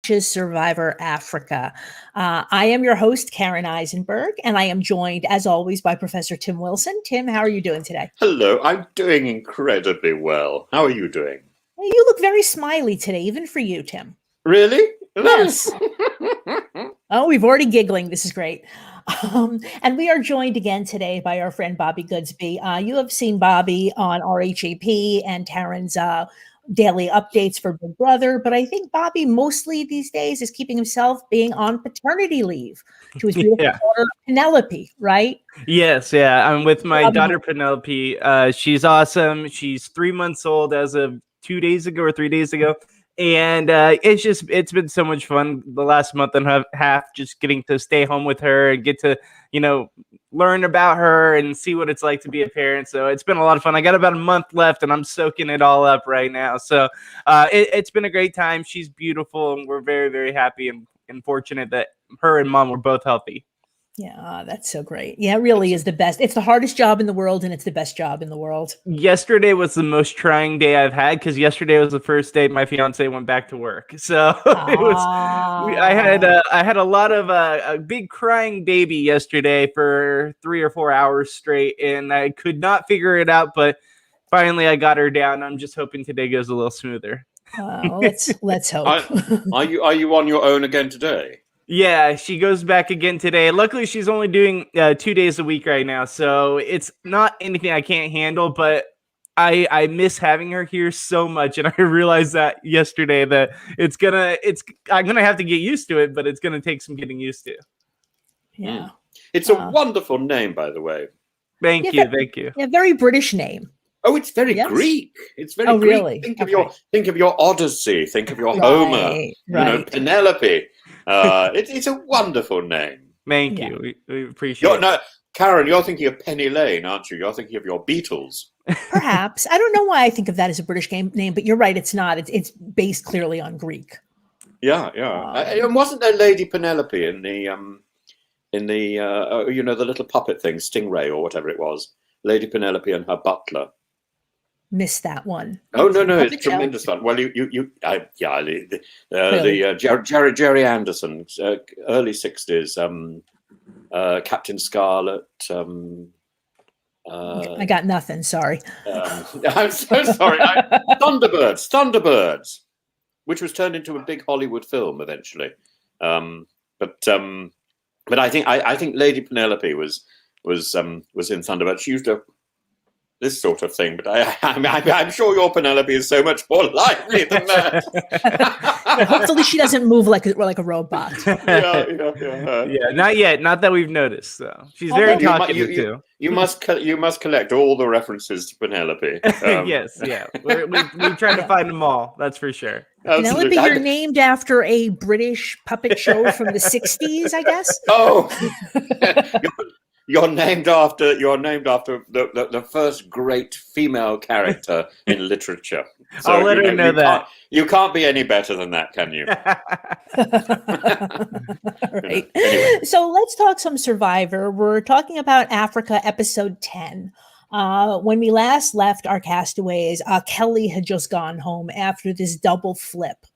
watches Survivor Africa. I am your host, Karen Eisenberg, and I am joined, as always, by Professor Tim Wilson. Tim, how are you doing today? Hello, I'm doing incredibly well. How are you doing? You look very smiley today, even for you, Tim. Really? Yes. Oh, we've already giggling. This is great. And we are joined again today by our friend Bobby Goodsby. You have seen Bobby on RHAP and Taryn's daily updates for Big Brother, but I think Bobby mostly these days is keeping himself being on paternity leave to his beautiful daughter Penelope, right? Yes, yeah. I'm with my daughter Penelope. She's awesome. She's 3 months old as of 2 days ago or 3 days ago. And it's been so much fun the last month and a half, just getting to stay home with her and get to, learn about her and see what it's like to be a parent. So it's been a lot of fun. I got about a month left and I'm soaking it all up right now. So it's been a great time. She's beautiful and we're very, very happy and fortunate that her and mom were both healthy. Yeah, that's so great. Yeah, it really is the best. It's the hardest job in the world and it's the best job in the world. Yesterday was the most trying day I've had because yesterday was the first day my fiance went back to work. So it was. I had a lot of a big crying baby yesterday for 3 or 4 hours straight, and I could not figure it out. But finally, I got her down. I'm just hoping today goes a little smoother. Let's hope. Are you on your own again today? Yeah, she goes back again today. Luckily, she's only doing 2 days a week right now, so it's not anything I can't handle, but I miss having her here so much, and I realized that yesterday that I'm gonna have to get used to it, but it's gonna take some getting used to. Yeah. It's a wonderful name, by the way. Thank you. Yeah, very British name. Oh, it's very Greek. It's very Greek. Really? Think of your Odyssey. Think of your Homer. Penelope. It's a wonderful name. Thank you. We appreciate it. No, Karen, you're thinking of Penny Lane, aren't you? You're thinking of your Beatles. Perhaps. I don't know why I think of that as a British name, but you're right. It's not. It's based clearly on Greek. Yeah. And wasn't there Lady Penelope in the the little puppet thing, Stingray or whatever it was? Lady Penelope and her butler. Missed that one. Oh no, it's tremendous fun. Well, Jerry Anderson, early 60s, Captain Scarlet. I got nothing. Sorry. I'm so sorry. Thunderbirds, which was turned into a big Hollywood film eventually. But I think Lady Penelope was in Thunderbirds. She used to. This sort of thing, but I'm sure your Penelope is so much more lively than that. Hopefully, she doesn't move like a robot. Yeah. Not yet. Not that we've noticed. So she's very talkative too. You must collect all the references to Penelope. Yes, yeah. We try to find them all. That's for sure. Penelope, you're named after a British puppet show from the 60s, I guess. Oh. You're named after the first great female character in literature. So I'll let her know that. You can't be any better than that, can you? Right. Anyway. So let's talk some Survivor. We're talking about Africa, episode 10. When we last left our castaways, Kelly had just gone home after this double flip.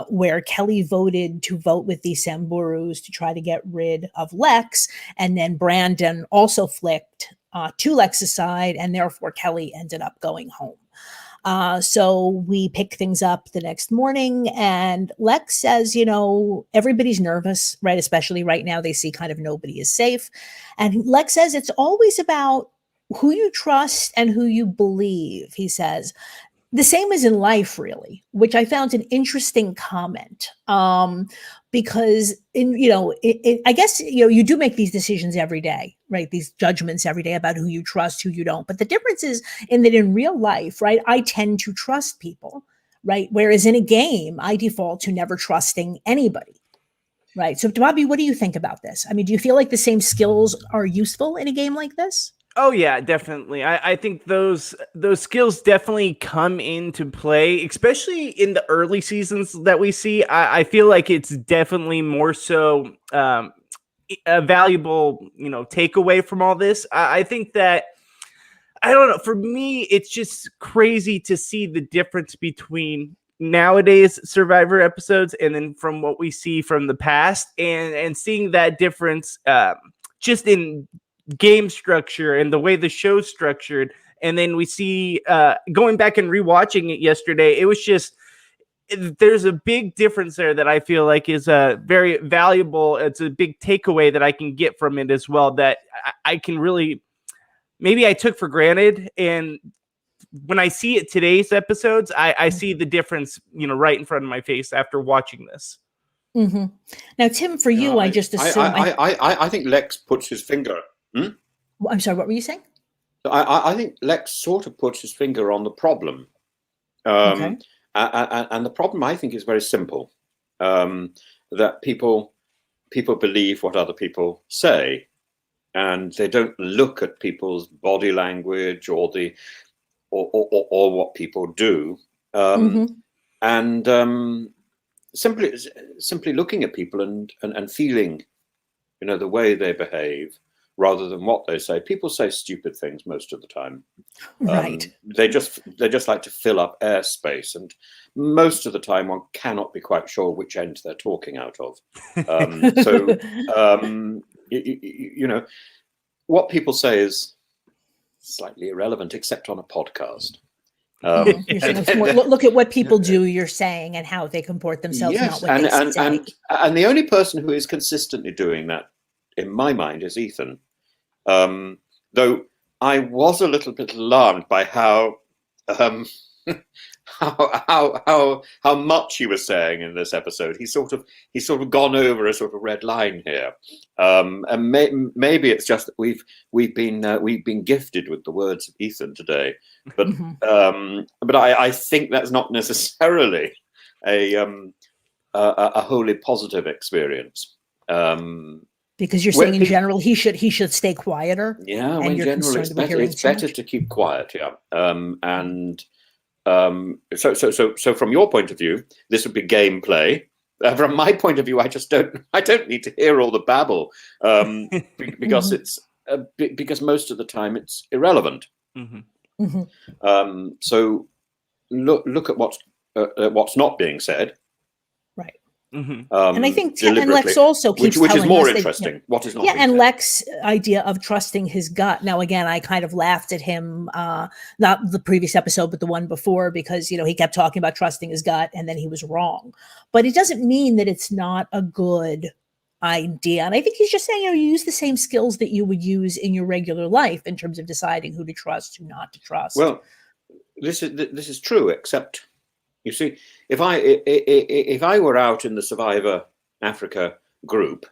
Where Kelly voted to vote with the Samburus to try to get rid of Lex, and then Brandon also flipped to Lex's side, and therefore Kelly ended up going home. So we pick things up the next morning, and Lex says, everybody's nervous, right? Especially right now, they see kind of nobody is safe. And Lex says it's always about who you trust and who you believe, he says. The same as in life, really, which I found an interesting comment, because I guess you do make these decisions every day, right? These judgments every day about who you trust, who you don't. But the difference is in that in real life, right, I tend to trust people, right? Whereas in a game, I default to never trusting anybody, right? So, Bobby, what do you think about this? I mean, do you feel like the same skills are useful in a game like this? Oh yeah, definitely. I think those skills definitely come into play, especially in the early seasons that we see. I feel like it's definitely more so a valuable, takeaway from all this. I think that, I don't know, for me, it's just crazy to see the difference between nowadays Survivor episodes, and then from what we see from the past, and seeing that difference just in game structure and the way the show's structured. And then we see going back and rewatching it yesterday, it was just, there's a big difference there that I feel like is very valuable. It's a big takeaway that I can get from it as well, that I can really, maybe I took for granted. And when I see it today's episodes, I see the difference, right in front of my face after watching this. Mm-hmm. Now, Tim, for you, I just assume. I think Lex puts his finger. I'm sorry, what were you saying? I think Lex sort of puts his finger on the problem. Okay. And the problem, I think, is very simple. That people believe what other people say, and they don't look at people's body language or what people do. And simply looking at people and feeling, the way they behave, rather than what they say. People say stupid things most of the time. Right. They just like to fill up airspace, and most of the time one cannot be quite sure which end they're talking out of. What people say is slightly irrelevant, except on a podcast. Look at what people do, you're saying, and how they comport themselves. Yes, not what they say. And the only person who is consistently doing that, in my mind, is Ethan. Though I was a little bit alarmed by how much he was saying in this episode. He's sort of gone over a sort of red line here, and maybe it's just that we've been gifted with the words of Ethan today, but I think that's not necessarily a wholly positive experience. Because you're saying in general he should stay quieter. Yeah, in general it's better to keep quiet. Yeah, so from your point of view, this would be gameplay. From my point of view, I don't need to hear all the babble, because it's because most of the time it's irrelevant. So look at what's not being said. Right. And I think and Lex also keeps which is more us interesting. That, what is not? Yeah, and said. Lex's idea of trusting his gut. Now, again, I kind of laughed at him, not the previous episode, but the one before, because he kept talking about trusting his gut, and then he was wrong. But it doesn't mean that it's not a good idea. And I think he's just saying, you use the same skills that you would use in your regular life in terms of deciding who to trust, who not to trust. Well, this is true, except. You see, if I were out in the Survivor Africa group,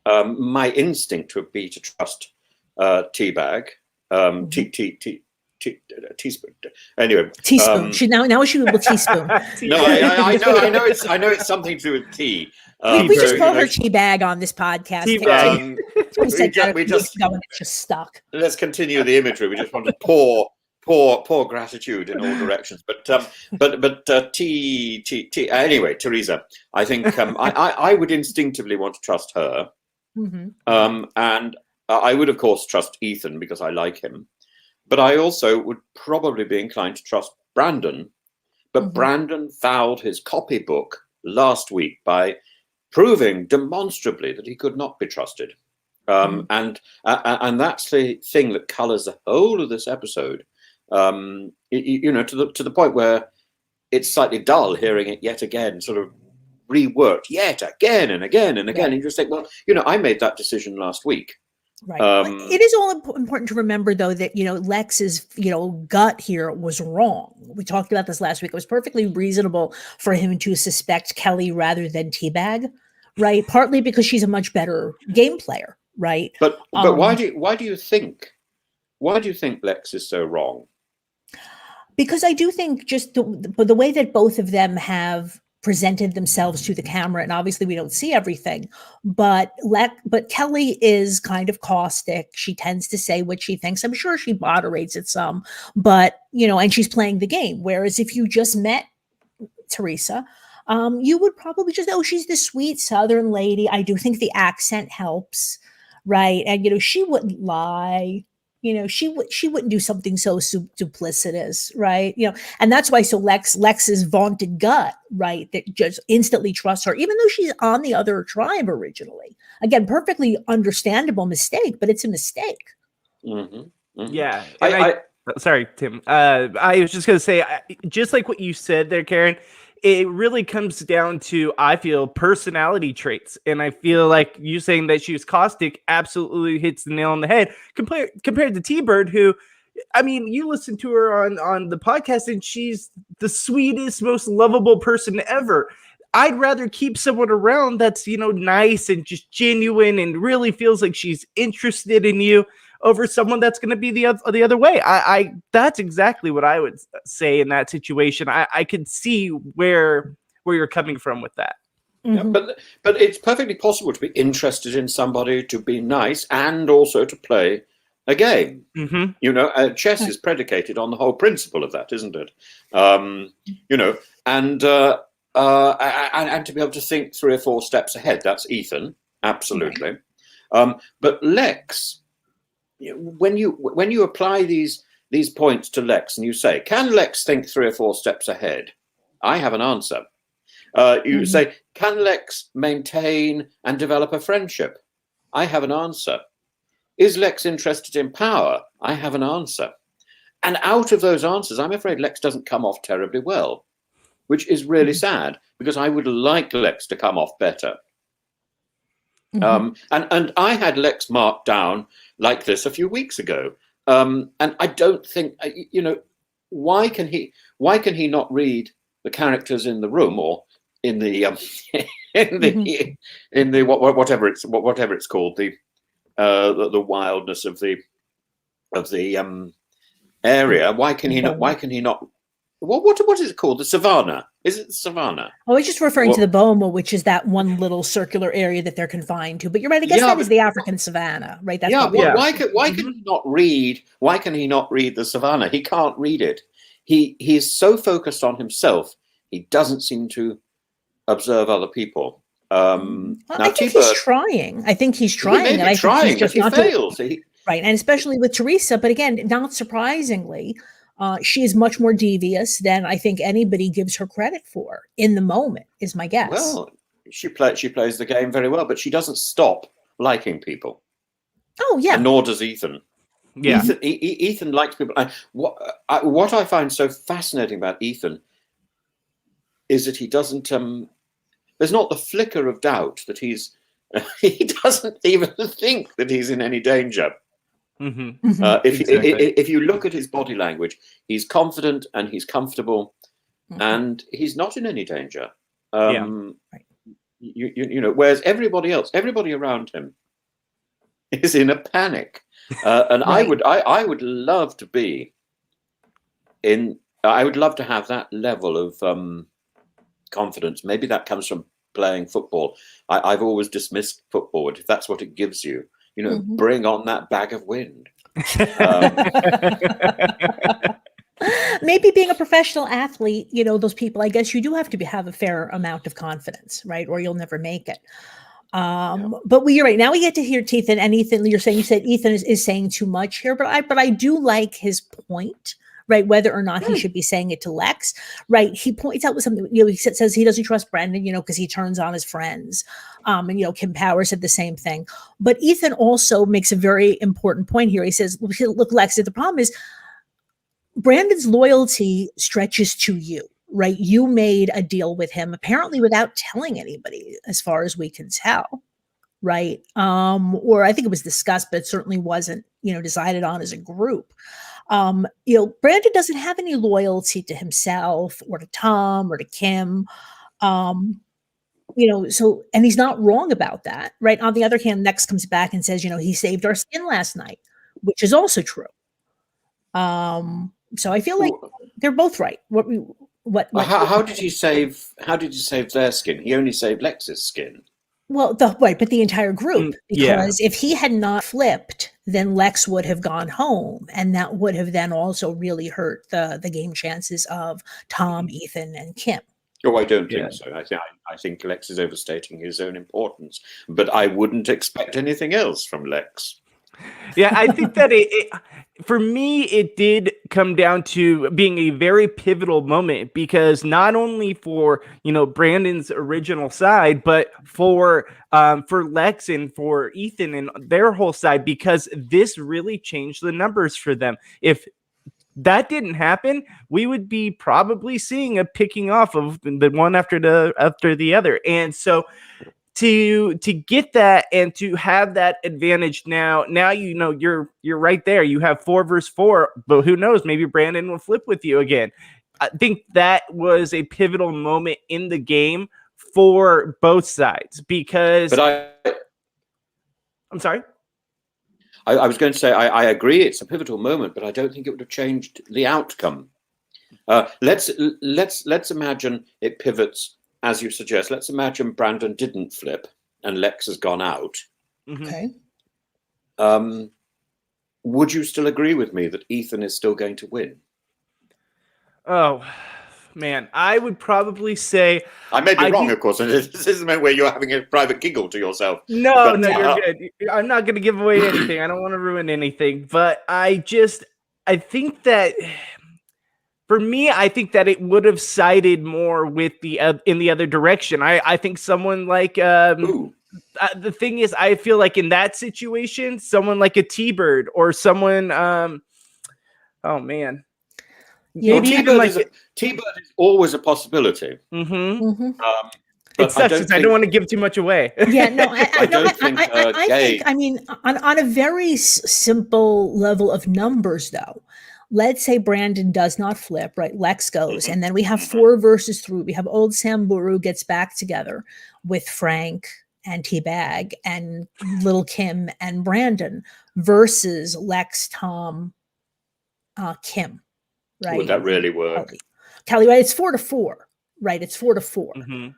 my instinct would be to trust Teabag, teaspoon. Anyway, teaspoon. Now she will teaspoon. No, I know it's something to do with tea. We just call her Teabag on this podcast. We just it's just stuck. Let's continue the imagery. We just want to pour gratitude in all directions, but anyway, Teresa, I think I would instinctively want to trust her, and I would of course trust Ethan because I like him, but I also would probably be inclined to trust Brandon, but Brandon fouled his copybook last week by proving demonstrably that he could not be trusted, and that's the thing that colors the whole of this episode. To the point where it's slightly dull hearing it yet again, sort of reworked yet again and again and again. And you just think, well, I made that decision last week. Right. It is all important to remember, though, that, Lex's, gut here was wrong. We talked about this last week. It was perfectly reasonable for him to suspect Kelly rather than Teabag, right? Partly because she's a much better game player, right? But why do you think Lex is so wrong? Because I do think just the way that both of them have presented themselves to the camera, and obviously we don't see everything, but Kelly is kind of caustic. She tends to say what she thinks. I'm sure she moderates it some, but and she's playing the game. Whereas if you just met Teresa, you would probably just, she's this sweet Southern lady. I do think the accent helps, right? And she wouldn't lie. She wouldn't do something so duplicitous, right? And that's why Lex's vaunted gut, right, that just instantly trusts her, even though she's on the other tribe originally. Again, perfectly understandable mistake, but it's a mistake. Mm-hmm. Mm-hmm. Yeah. Sorry, Tim. I was just going to say, just like what you said there, Karen, it really comes down to, I feel, personality traits. And I feel like you saying that she was caustic absolutely hits the nail on the head compared to T-Bird, who, I mean, you listen to her on the podcast and she's the sweetest, most lovable person ever. I'd rather keep someone around that's, nice and just genuine and really feels like she's interested in you over someone that's going to be the other way. I that's exactly what I would say in that situation. I could see where you're coming from with that. Mm-hmm. Yeah, but it's perfectly possible to be interested in somebody, to be nice, and also to play a game. Mm-hmm. Chess is predicated on the whole principle of that, isn't it? And to be able to think 3 or 4 steps ahead. That's Ethan, absolutely. But Lex, when you apply these points to Lex and you say, can Lex think 3 or 4 steps ahead? I have an answer. You say, can Lex maintain and develop a friendship? I have an answer. Is Lex interested in power? I have an answer. And out of those answers, I'm afraid Lex doesn't come off terribly well, which is really sad, because I would like Lex to come off better. And I had Lex marked down like this a few weeks ago, and I don't think why can he not read the characters in the room, or in the in the whatever it's called, the wildness of the area? Why can he not? What is it called? The savannah? Is it the savannah? Oh, it's just referring to the Boma, which is that one little circular area that they're confined to. But you're right. I guess that is the African savannah, right? That's why can he not read? Why can he not read the savannah? He can't read it. He is so focused on himself, he doesn't seem to observe other people. I think he's trying. I think he's trying. He may be trying, but he fails. Right, and especially with Teresa. But again, not surprisingly, she is much more devious than I think anybody gives her credit for in the moment, is my guess. Well, she plays the game very well, but she doesn't stop liking people. Oh, yeah. And nor does Ethan. Yeah. Ethan likes people. What I find so fascinating about Ethan is that he doesn't... there's not the flicker of doubt that he doesn't even think that he's in any danger. If you look at his body language, he's confident and he's comfortable, and he's not in any danger. Whereas everybody around him is in a panic, and right. I would love to be in. I would love to have that level of confidence. Maybe that comes from playing football. I've always dismissed football. If that's what it gives you, bring on that bag of wind. Maybe being a professional athlete, those people, I guess you do have to have a fair amount of confidence, right? Or you'll never make it. But you're right. Now we get to hear Ethan, and Ethan, you said Ethan is saying too much here, but I do like his point, right? Whether or not he should be saying it to Lex, right? He points out with something, he says he doesn't trust Brendan, because he turns on his friends. And Kim Powers said the same thing. But Ethan also makes a very important point here. He says, look, Lex, the problem is Brandon's loyalty stretches to you, right? You made a deal with him, apparently without telling anybody, as far as we can tell, right? Or I think it was discussed, but it certainly wasn't, decided on as a group. Brandon doesn't have any loyalty to himself or to Tom or to Kim. So, and he's not wrong about that, right? On the other hand, Lex comes back and says, he saved our skin last night, which is also true. So I feel like they're both right. How did you save their skin? He only saved Lex's skin. Well, but the entire group, because if he had not flipped, then Lex would have gone home, and that would have then also really hurt the game chances of Tom, Ethan, and Kim. Oh, I don't think so. I think Lex is overstating his own importance, but I wouldn't expect anything else from Lex. Yeah, I think that for me, it did come down to being a very pivotal moment because not only for, Brandon's original side, but for Lex and for Ethan and their whole side, because this really changed the numbers for them. If that didn't happen, we would be probably seeing a picking off of the one after the other. And so to get that and to have that advantage now you're right there. You have 4 versus 4, but who knows? Maybe Brandon will flip with you again. I think that was a pivotal moment in the game for both sides because. But I'm sorry. I was going to say I agree it's a pivotal moment, but I don't think it would have changed the outcome. Let's imagine it pivots as you suggest. Let's imagine Brandon didn't flip and Lex has gone out. Okay. Would you still agree with me that Ethan is still going to win? Oh, man, I would probably say I may be wrong, of course, and this isn't where you're having a private giggle to yourself. No, you're good. I'm not going to give away anything. I don't want to ruin anything, but I think that for me, I think that it would have sided more with in the other direction. I think someone like the thing is, I feel like in that situation, someone like a T-Bird or someone, oh man. Yeah, T-Bird is always a possibility. Mm-hmm. Mm-hmm. It sucks because I don't want to give too much away. Yeah, no, I don't think. I mean, on a very simple level of numbers, though, let's say Brandon does not flip, right? Lex goes, and then we have 4 versus 3. We have old Samburu gets back together with Frank and T-Bag and Little Kim and Brandon versus Lex, Tom, Kim. Right. Would that really work? Kelly, right? It's 4-4, right? It's 4-4. Mm-hmm.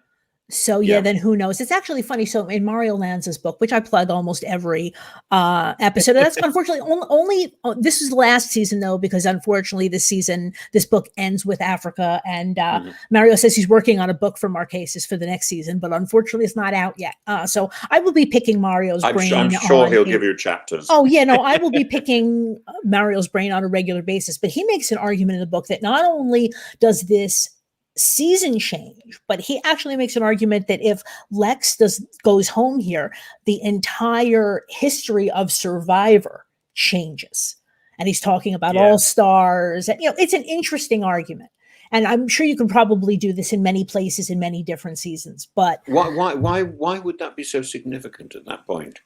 So then who knows? It's actually funny. So in Mario Lanza's book, which I plug almost every episode, that's unfortunately only this is the last season though, because unfortunately this book ends with Africa, and Mario says he's working on a book for Marquesas for the next season, but unfortunately it's not out yet. So I will be picking Mario's brain. I'm sure he'll give you chapters. Oh yeah, no, I will be picking Mario's brain on a regular basis, but he makes an argument in the book that not only does this season change, but he actually makes an argument that if Lex goes home here, the entire history of Survivor changes. And he's talking about All Stars, and it's an interesting argument. And I'm sure you can probably do this in many places in many different seasons. But why would that be so significant at that point?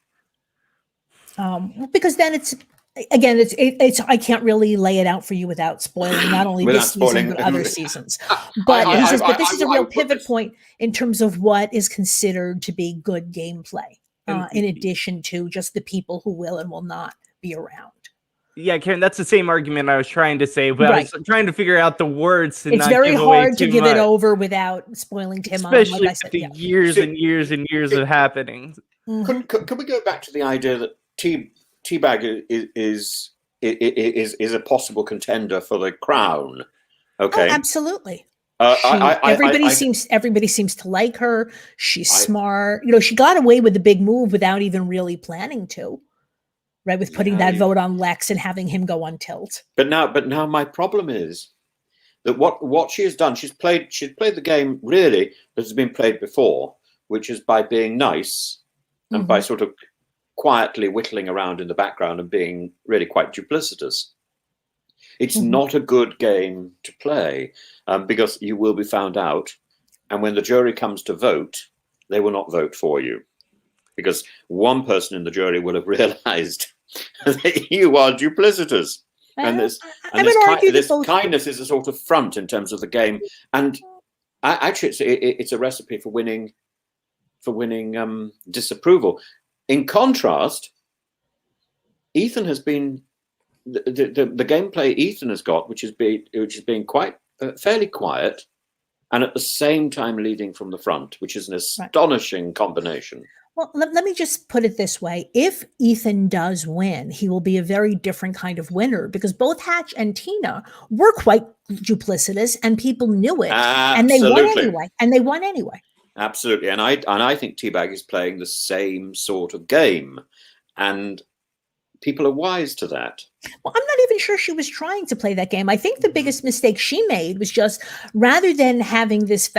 Because then it's I can't really lay it out for you without spoiling not only this season but other seasons. But he says, but this is a real pivot point in terms of what is considered to be good gameplay, in addition to just the people who will and will not be around. Yeah, Karen, that's the same argument I was trying to say, but I was trying to figure out the words to it's very hard to give it over without spoiling Tim, especially like I said, years and years and years of happening. Could we go back to the idea that T-Bag is a possible contender for the crown? Okay, absolutely. Everybody seems to like her. She's smart. She got away with the big move without even really planning to. Right, with putting that vote on Lex and having him go on tilt. But now my problem is that what she has done, she's played the game really that has been played before, which is by being nice and by sort of quietly whittling around in the background and being really quite duplicitous. It's not a good game to play because you will be found out, and when the jury comes to vote, they will not vote for you because one person in the jury will have realized that you are duplicitous. And this kindness is a sort of front in terms of the game, and actually it's a recipe for winning disapproval. In contrast, Ethan has been the gameplay Ethan has got, which has been quite fairly quiet, and at the same time leading from the front, which is an astonishing combination. Well, let me just put it this way. If Ethan does win, he will be a very different kind of winner because both Hatch and Tina were quite duplicitous and people knew it. Absolutely. And they won anyway. Absolutely. And I think T-Bag is playing the same sort of game. And people are wise to that. Well, I'm not even sure she was trying to play that game. I think the biggest mistake she made was just rather than having this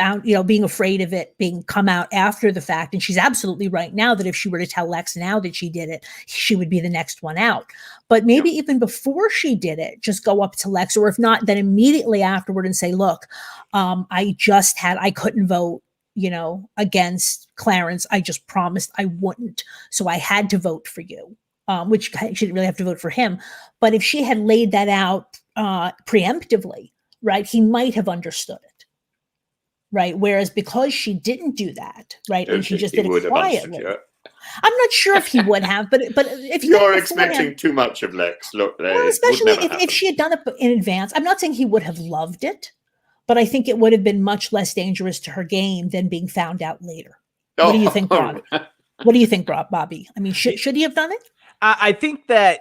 being afraid of it being come out after the fact. And she's absolutely right now that if she were to tell Lex now that she did it, she would be the next one out. But maybe even before she did it, just go up to Lex, or if not, then immediately afterward and say, look, I couldn't vote, against Clarence. I just promised I wouldn't. So I had to vote for you. Which she didn't really have to vote for him. But if she had laid that out preemptively, right, he might have understood it, right? Whereas because she didn't do that, right, and she just did it quietly. I'm not sure if he would have, but if you're expecting too much of Lex, look, well, especially if she had done it in advance, I'm not saying he would have loved it, but I think it would have been much less dangerous to her game than being found out later. What do you think, Bob? What do you think, Bobby? I mean, should he have done it? I think that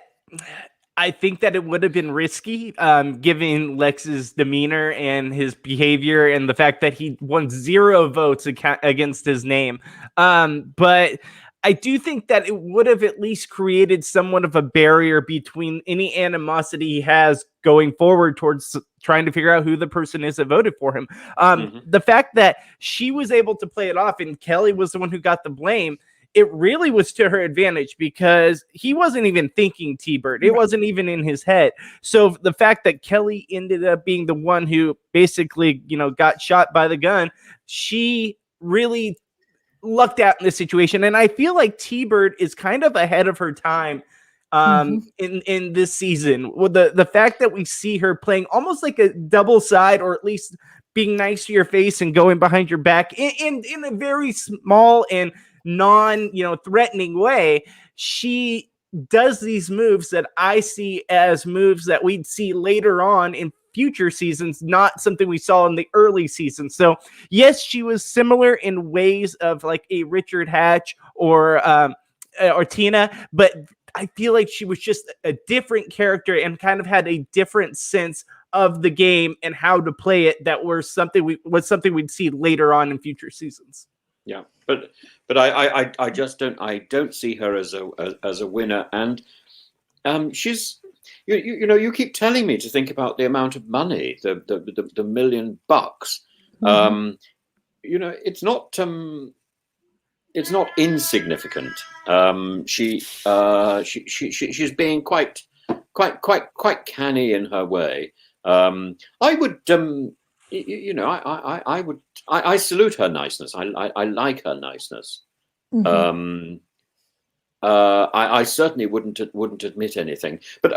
it would have been risky, given Lex's demeanor and his behavior and the fact that he won 0 votes against his name. But I do think that it would have at least created somewhat of a barrier between any animosity he has going forward towards trying to figure out who the person is that voted for him. The fact that she was able to play it off and Kelly was the one who got the blame, it really was to her advantage because he wasn't even thinking T-Bird. It wasn't even in his head. So the fact that Kelly ended up being the one who basically, got shot by the gun, she really lucked out in this situation. And I feel like T-Bird is kind of ahead of her time in this season. Well, the fact that we see her playing almost like a double side, or at least being nice to your face and going behind your back in a very small and threatening way, she does these moves that I see as moves that we'd see later on in future seasons, not something we saw in the early seasons. So yes, she was similar in ways of like a Richard Hatch or Tina, but I feel like she was just a different character and kind of had a different sense of the game and how to play it. That was something we'd see later on in future seasons. Yeah, but I just don't see her as a winner, and she's you keep telling me to think about the amount of money, the $1 million. It's not insignificant. She's being quite canny in her way. I would I salute her niceness. I like her niceness. I certainly wouldn't admit anything. But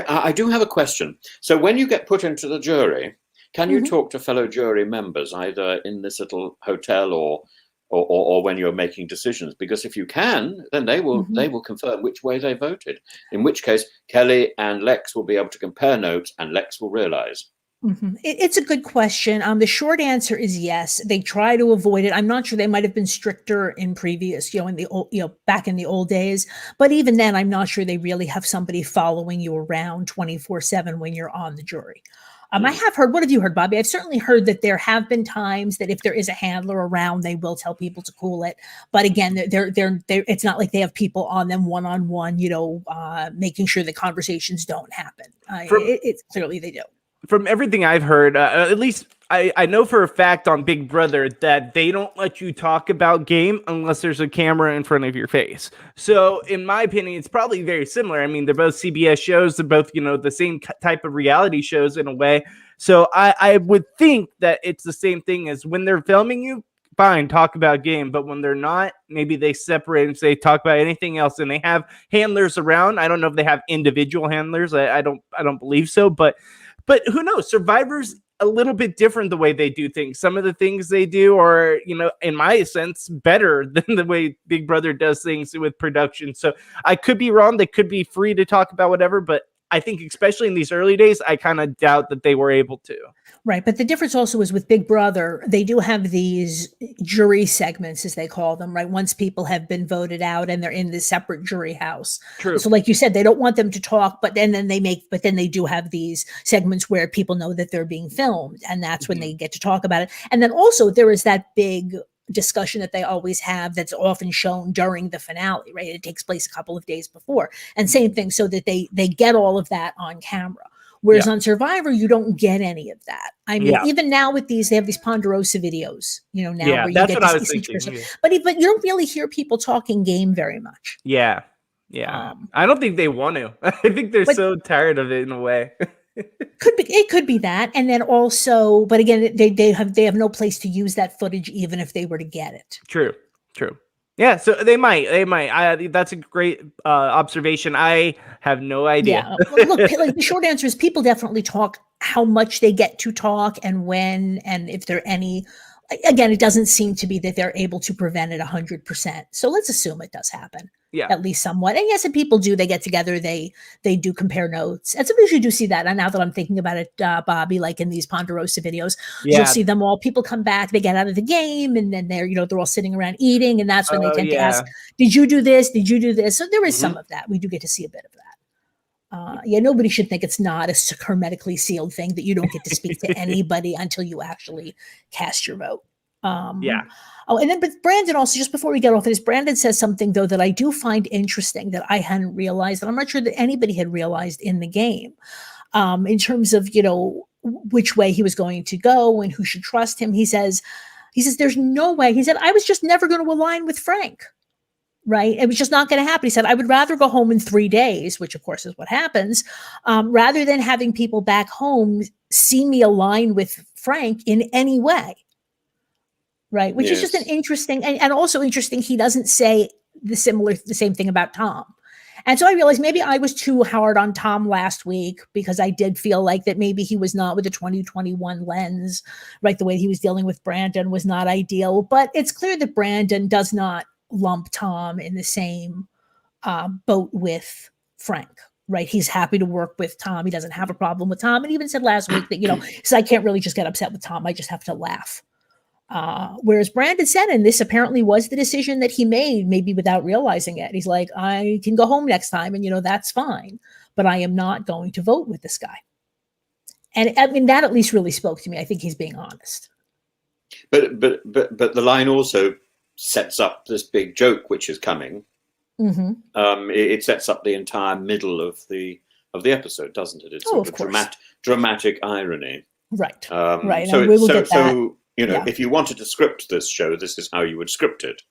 I do have a question. So when you get put into the jury, can you talk to fellow jury members either in this little hotel or when you're making decisions? Because if you can, then they will confirm which way they voted. In which case, Kelly and Lex will be able to compare notes, and Lex will realize. It's a good question. The short answer is yes. They try to avoid it. I'm not sure. They might have been stricter in previous, in the old, back in the old days. But even then, I'm not sure they really have somebody following you around 24/7 when you're on the jury. I have heard. What have you heard, Bobby? I've certainly heard that there have been times that if there is a handler around, they will tell people to cool it. But again, they're it's not like they have people on them one-on-one, making sure the conversations don't happen. It's clearly they do. From everything I've heard, at least I know for a fact on Big Brother that they don't let you talk about game unless there's a camera in front of your face. So in my opinion, it's probably very similar. I mean, they're both CBS shows. They're both, the same type of reality shows in a way. So I would think that it's the same thing as when they're filming you, fine, talk about game. But when they're not, maybe they separate and say, talk about anything else. And they have handlers around. I don't know if they have individual handlers. I don't believe so, But who knows? Survivor's a little bit different the way they do things. Some of the things they do are, in my sense, better than the way Big Brother does things with production. So I could be wrong. They could be free to talk about whatever, but I think especially in these early days, I kind of doubt that they were able to. Right. But the difference also is with Big Brother, they do have these jury segments, as they call them, right? Once people have been voted out and they're in this separate jury house. True. So like you said, they don't want them to talk, but then they do have these segments where people know that they're being filmed, and that's when they get to talk about it. And then also there is that big discussion that they always have that's often shown during the finale, right? It takes place a couple of days before. And same thing, so that they get all of that on camera. Whereas on Survivor, you don't get any of that. I mean, even now with these, they have these Ponderosa videos, now where you that's get what I to was see each thinking. person. But you don't really hear people talking game very much. Yeah. I don't think they want to. I think they're so tired of it in a way. It could be that. And then also, but again, they have no place to use that footage, even if they were to get it. True. Yeah, so they might. That's a great observation. I have no idea. Yeah. Look, like, the short answer is people definitely talk how much they get to talk and when, and if there are any. Again, it doesn't seem to be that they're able to prevent it 100%. So let's assume it does happen. Yeah. At least somewhat. And yes, if people do, they get together, they do compare notes. And sometimes you do see that. And now that I'm thinking about it, Bobby, like in these Ponderosa videos, you'll see them all. People come back, they get out of the game, and then they're all sitting around eating. And that's when they tend to ask, did you do this? Did you do this? So there is some of that. We do get to see a bit of that. Nobody should think it's not a hermetically sealed thing, that you don't get to speak to anybody until you actually cast your vote. Oh, and then, but Brandon also, just before we get off of this, Brandon says something, though, that I do find interesting that I hadn't realized, and I'm not sure that anybody had realized in the game, in terms of, which way he was going to go and who should trust him. He says, there's no way. He said, I was just never going to align with Frank. Right. It was just not going to happen. He said, I would rather go home in 3 days, which of course is what happens, rather than having people back home see me align with Frank in any way. Right. Which is just an interesting, and also interesting. He doesn't say the same thing about Tom. And so I realized maybe I was too hard on Tom last week, because I did feel like that maybe he was not with the 2021 lens, right? The way he was dealing with Brandon was not ideal, but it's clear that Brandon does not lump Tom in the same boat with Frank, right? He's happy to work with Tom. He doesn't have a problem with Tom. And even said last week that, he said, I can't really just get upset with Tom. I just have to laugh. Whereas Brandon said, and this apparently was the decision that he made, maybe without realizing it. He's like, I can go home next time, and that's fine, but I am not going to vote with this guy. And I mean, that at least really spoke to me. I think he's being honest. But the line also sets up this big joke which is coming. It sets up the entire middle of the episode, doesn't it? It's sort of dramatic irony. Right. Right. So, we will get that. If you wanted to script this show, this is how you would script it.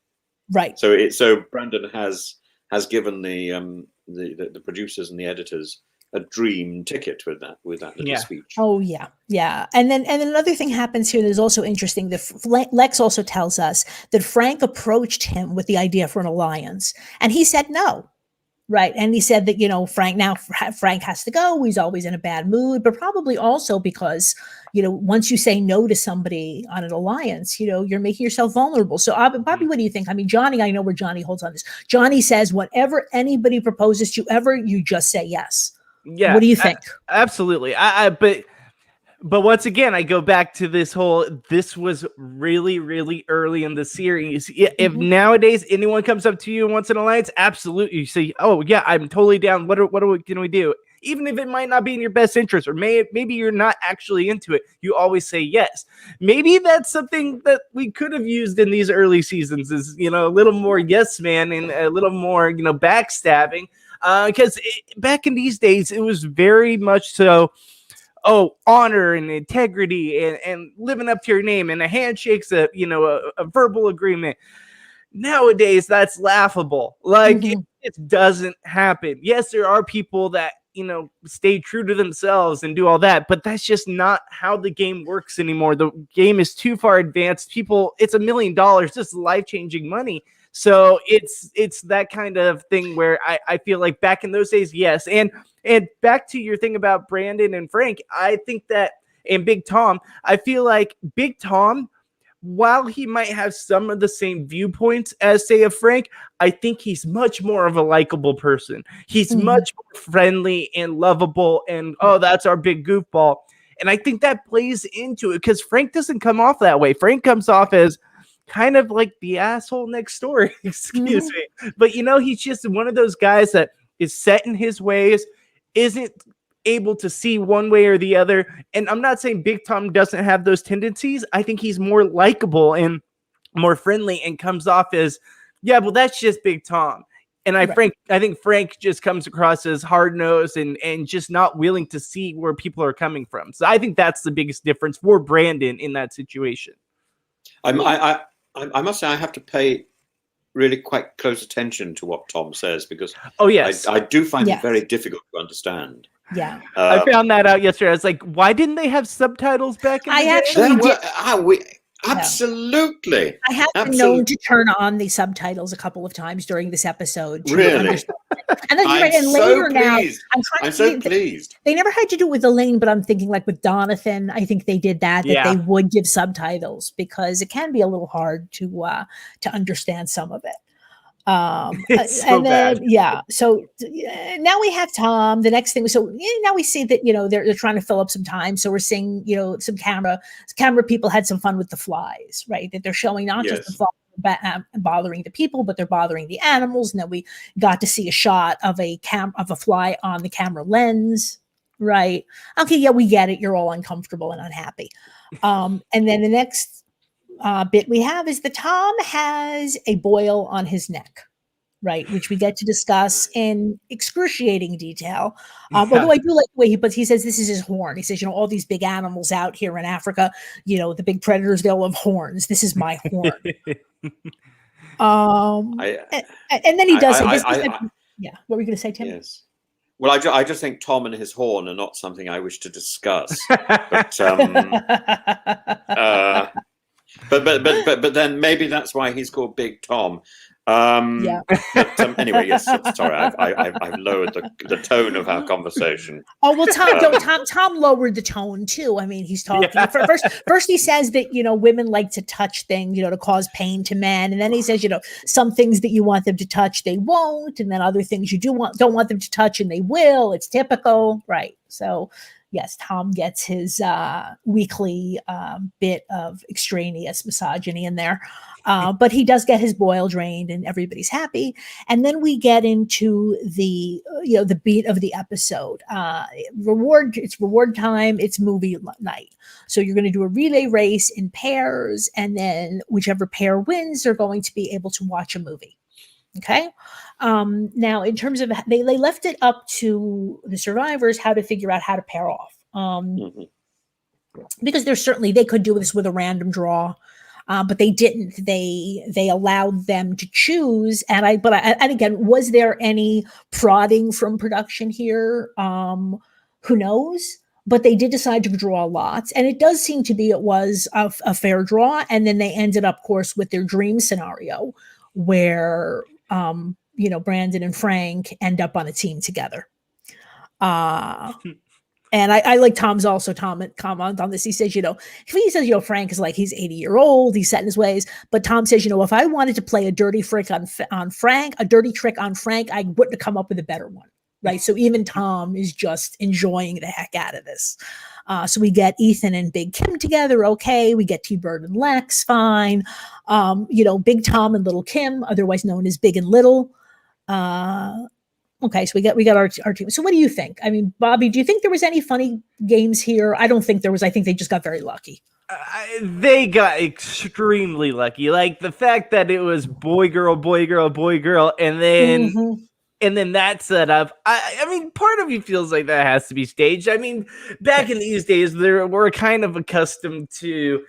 Right. So Brandon has given the producers and the editors a dream ticket with that little speech. Oh yeah. And then another thing happens here that is also interesting. Lex also tells us that Frank approached him with the idea for an alliance, and he said no. Right. And he said that, Frank has to go. He's always in a bad mood, but probably also because, once you say no to somebody on an alliance, you're making yourself vulnerable. So, Bobby, what do you think? I mean, Johnny, I know where Johnny holds on this. Johnny says, whatever anybody proposes to you just say yes. Yeah. What do you think? Absolutely. But once again, I go back to this was really, really early in the series. If nowadays anyone comes up to you and wants an alliance, absolutely. You say, oh, yeah, I'm totally down. What can we do? Even if it might not be in your best interest, or maybe you're not actually into it, you always say yes. Maybe that's something that we could have used in these early seasons is, a little more yes man and a little more, backstabbing. Because back in these days, it was very much so, honor and integrity and living up to your name, and a handshake's a verbal agreement. Nowadays, that's laughable. Like, it doesn't happen. Yes, there are people that, stay true to themselves and do all that, but that's just not how the game works anymore. The game is too far advanced. It's $1 million, just life-changing money. So it's that kind of thing where I feel like back in those days, yes. And back to your thing about Brandon and Frank, I think that, and Big Tom, I feel like Big Tom, while he might have some of the same viewpoints as, say, a Frank, I think he's much more of a likable person. He's much more friendly and lovable, and, that's our big goofball. And I think that plays into it, because Frank doesn't come off that way. Frank comes off as kind of like the asshole next door, excuse me. But, he's just one of those guys that is set in his ways, isn't able to see one way or the other. And I'm not saying Big Tom doesn't have those tendencies. I think he's more likable, and more friendly and comes off as, yeah, well, that's just Big Tom. And I think Frank just comes across as hard-nosed and just not willing to see where people are coming from. So I think that's the biggest difference for Brandon in that situation. I must say I have to pay really quite close attention to what Tom says, because I do find it very difficult to understand. Yeah, I found that out yesterday. I was like, why didn't they have subtitles back in the day? Actually did. Absolutely. I have been known to turn on the subtitles a couple of times during this episode. Really? And then later now, I'm so pleased. They never had to do it with Elaine, but I'm thinking like with Donathan, I think they did that they would give subtitles, because it can be a little hard to understand some of it. It's so bad. So now we have Tom. The next thing, so now we see that they're trying to fill up some time. So we're seeing some camera people had some fun with the flies, right? That they're showing not just the flies bothering the people, but they're bothering the animals. And then we got to see a shot of a fly on the camera lens, right? Okay, yeah, we get it. You're all uncomfortable and unhappy. And then the next bit we have is that Tom has a boil on his neck, right? Which we get to discuss in excruciating detail. Although I do like the way he says this is his horn. He says, all these big animals out here in Africa, the big predators, they all have horns. This is my horn. And then he does yeah. What were you going to say, Tim? Yes. Well, I just think Tom and his horn are not something I wish to discuss. But then maybe that's why he's called Big Tom. But anyway, yes. Sorry, I've lowered the tone of our conversation. Oh well, Tom lowered the tone too. I mean, he's talking first. He says that women like to touch things, to cause pain to men, and then he says, some things that you want them to touch, they won't, and then other things you don't want them to touch, and they will. It's typical, right? So. Yes, Tom gets his weekly bit of extraneous misogyny in there, but he does get his boil drained, and everybody's happy. And then we get into the the beat of the episode. It's reward time. It's movie night. So you're going to do a relay race in pairs, and then whichever pair wins, they're going to be able to watch a movie. Okay. Now, in terms of they left it up to the survivors how to figure out how to pair off. Because they could do this with a random draw, but they didn't. They allowed them to choose. And again, was there any prodding from production here? Who knows? But they did decide to draw lots, and it does seem to be it was a fair draw. And then they ended up, of course, with their dream scenario where Brandon and Frank end up on a team together. And I like Tom's comment on this. He says, Frank is like, he's 80-year-old, he's set in his ways. But Tom says, if I wanted to play a dirty trick on Frank, I wouldn't have come up with a better one. Right. So even Tom is just enjoying the heck out of this. So we get Ethan and Big Kim together. Okay. We get T-Bird and Lex. Fine. Big Tom and Little Kim, otherwise known as Big and Little. Okay. So we got our team. So what do you think? I mean, Bobby, do you think there was any funny games here? I don't think there was. I think they just got very lucky. They got extremely lucky. Like the fact that it was boy, girl, boy, girl, boy, girl. And then, And then that setup, I mean, part of me feels like that has to be staged. I mean, back in these days, we're kind of accustomed to,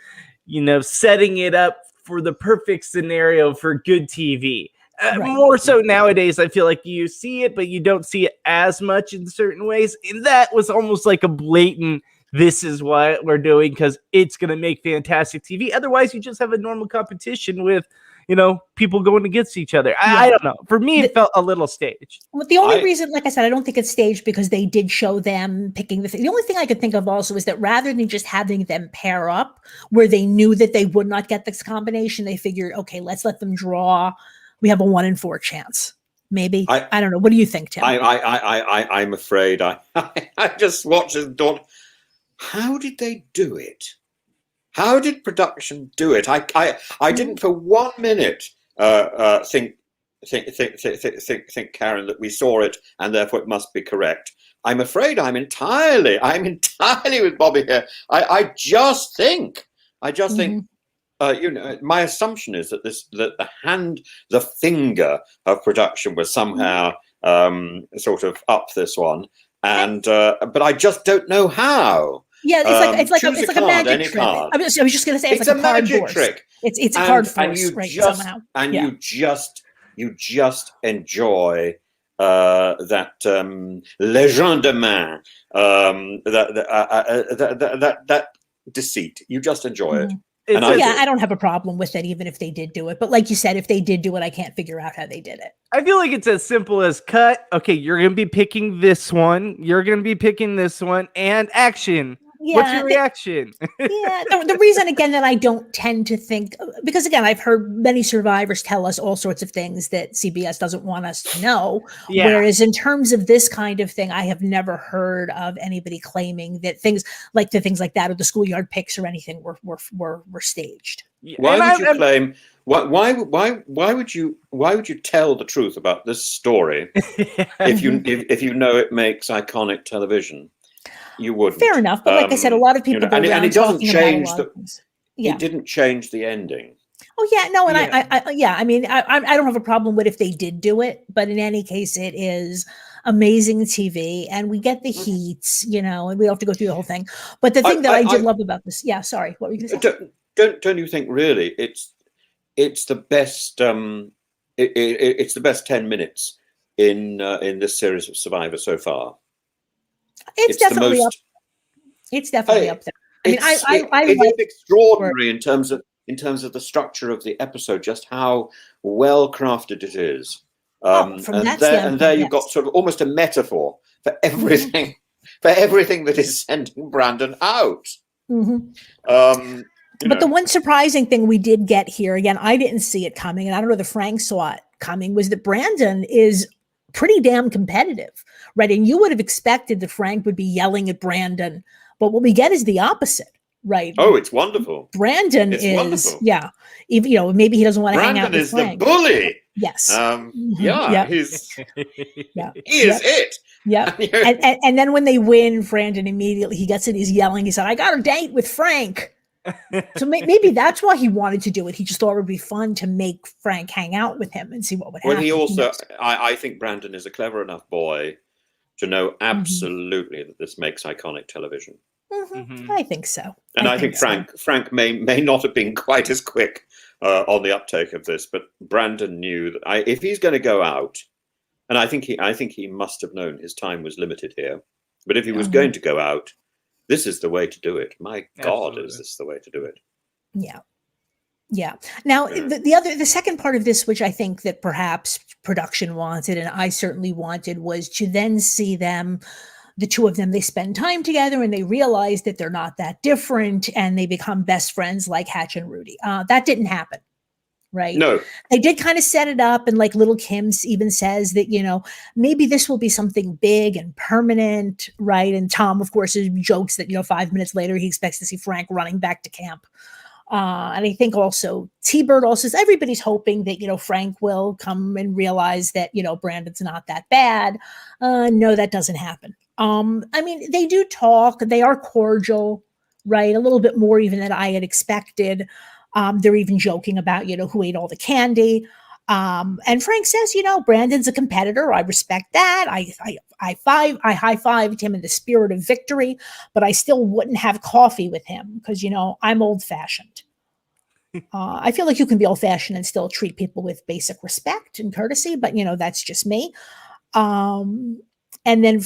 setting it up for the perfect scenario for good TV. More so nowadays, I feel like you see it, but you don't see it as much in certain ways. And that was almost like a blatant, this is what we're doing because it's going to make fantastic TV. Otherwise, you just have a normal competition with, people going against each other. I don't know. For me, it felt a little staged. Well, the only reason, like I said, I don't think it's staged because they did show them picking the thing. The only thing I could think of also is that rather than just having them pair up where they knew that they would not get this combination, they figured, okay, let's let them draw. We have a 1 in 4 chance. Maybe. I don't know. What do you think, Tim? I'm afraid I just watched and thought, how did they do it? How did production do it? I didn't for 1 minute think Karen that we saw it and therefore it must be correct. I'm afraid I'm entirely with Bobby here. I just think my assumption is that the finger of production was somehow sort of up this one, and but I just don't know how. Yeah, it's like Choose a card, magic any trick. card. I was just going to say it's like a a card magic force. trick. It's a card force, you right? just, Somehow, and yeah. you just enjoy that legend de main, that deceit. You just enjoy it. And I don't have a problem with it, even if they did do it. But like you said, if they did do it, I can't figure out how they did it. I feel like it's as simple as cut. Okay, you're going to be picking this one. You're going to be picking this one. And action. Yeah, what's your reaction? Yeah, the reason, again, that I don't tend to think, because, again, I've heard many survivors tell us all sorts of things that CBS doesn't want us to know. Yeah. Whereas in terms of this kind of thing, I have never heard of anybody claiming that things like that or the schoolyard picks or anything were staged. Why would you claim? Why would you tell the truth about this story if you know it makes iconic television? You wouldn't. Fair enough, but like I said, a lot of people go around and it doesn't talking change about it didn't change the ending. Oh yeah, no, and I mean, I don't have a problem with if they did do it, but in any case, it is amazing TV, and we get the heats, and we don't have to go through the whole thing. But the thing that I did love about this, sorry, what were you going to say? Don't you think really it's the best it's the best 10 minutes in this series of Survivor so far? It's definitely up. It's definitely up there. I mean, it's extraordinary in terms of the structure of the episode, just how well crafted it is. And there you've got sort of almost a metaphor for everything, that is sending Brandon out. Mm-hmm. But the one surprising thing we did get here, again, I didn't see it coming, and I don't know whether Frank saw it coming, was that Brandon is pretty damn competitive, right? And you would have expected that Frank would be yelling at Brandon, but what we get is the opposite, right? Oh, it's wonderful. Brandon is wonderful. Yeah. Even, maybe he doesn't want to hang out with Frank. Brandon is the bully. Yes. He is it. Yeah. And then when they win, Brandon immediately, he gets it, he's yelling. He said, "I got a date with Frank." So maybe that's why he wanted to do it. He just thought it would be fun to make Frank hang out with him and see what would happen. Well, he also, I think Brandon is a clever enough boy to know absolutely that this makes iconic television. Mm-hmm. I think so. And I think Frank may not have been quite as quick on the uptake of this, but Brandon knew that if he's going to go out, and I think he must have known his time was limited here, but if he was going to go out, this is the way to do it. My God, is this the way to do it? Yeah. Yeah. Now, the second part of this, which I think that perhaps production wanted, and I certainly wanted, was to then see them, the two of them, they spend time together and they realize that they're not that different and they become best friends like Hatch and Rudy. That didn't happen. Right. No, they did kind of set it up. And like Little Kim even says that, maybe this will be something big and permanent. Right. And Tom, of course, jokes that, 5 minutes later, he expects to see Frank running back to camp. And I think also T-Bird also says everybody's hoping that, Frank will come and realize that, Brandon's not that bad. No, that doesn't happen. I mean, they do talk. They are cordial. Right. A little bit more even than I had expected. They're even joking about, who ate all the candy. And Frank says, Brandon's a competitor. I respect that. I high-fived him in the spirit of victory, but I still wouldn't have coffee with him because, I'm old-fashioned. I feel like you can be old-fashioned and still treat people with basic respect and courtesy, but, that's just me. And then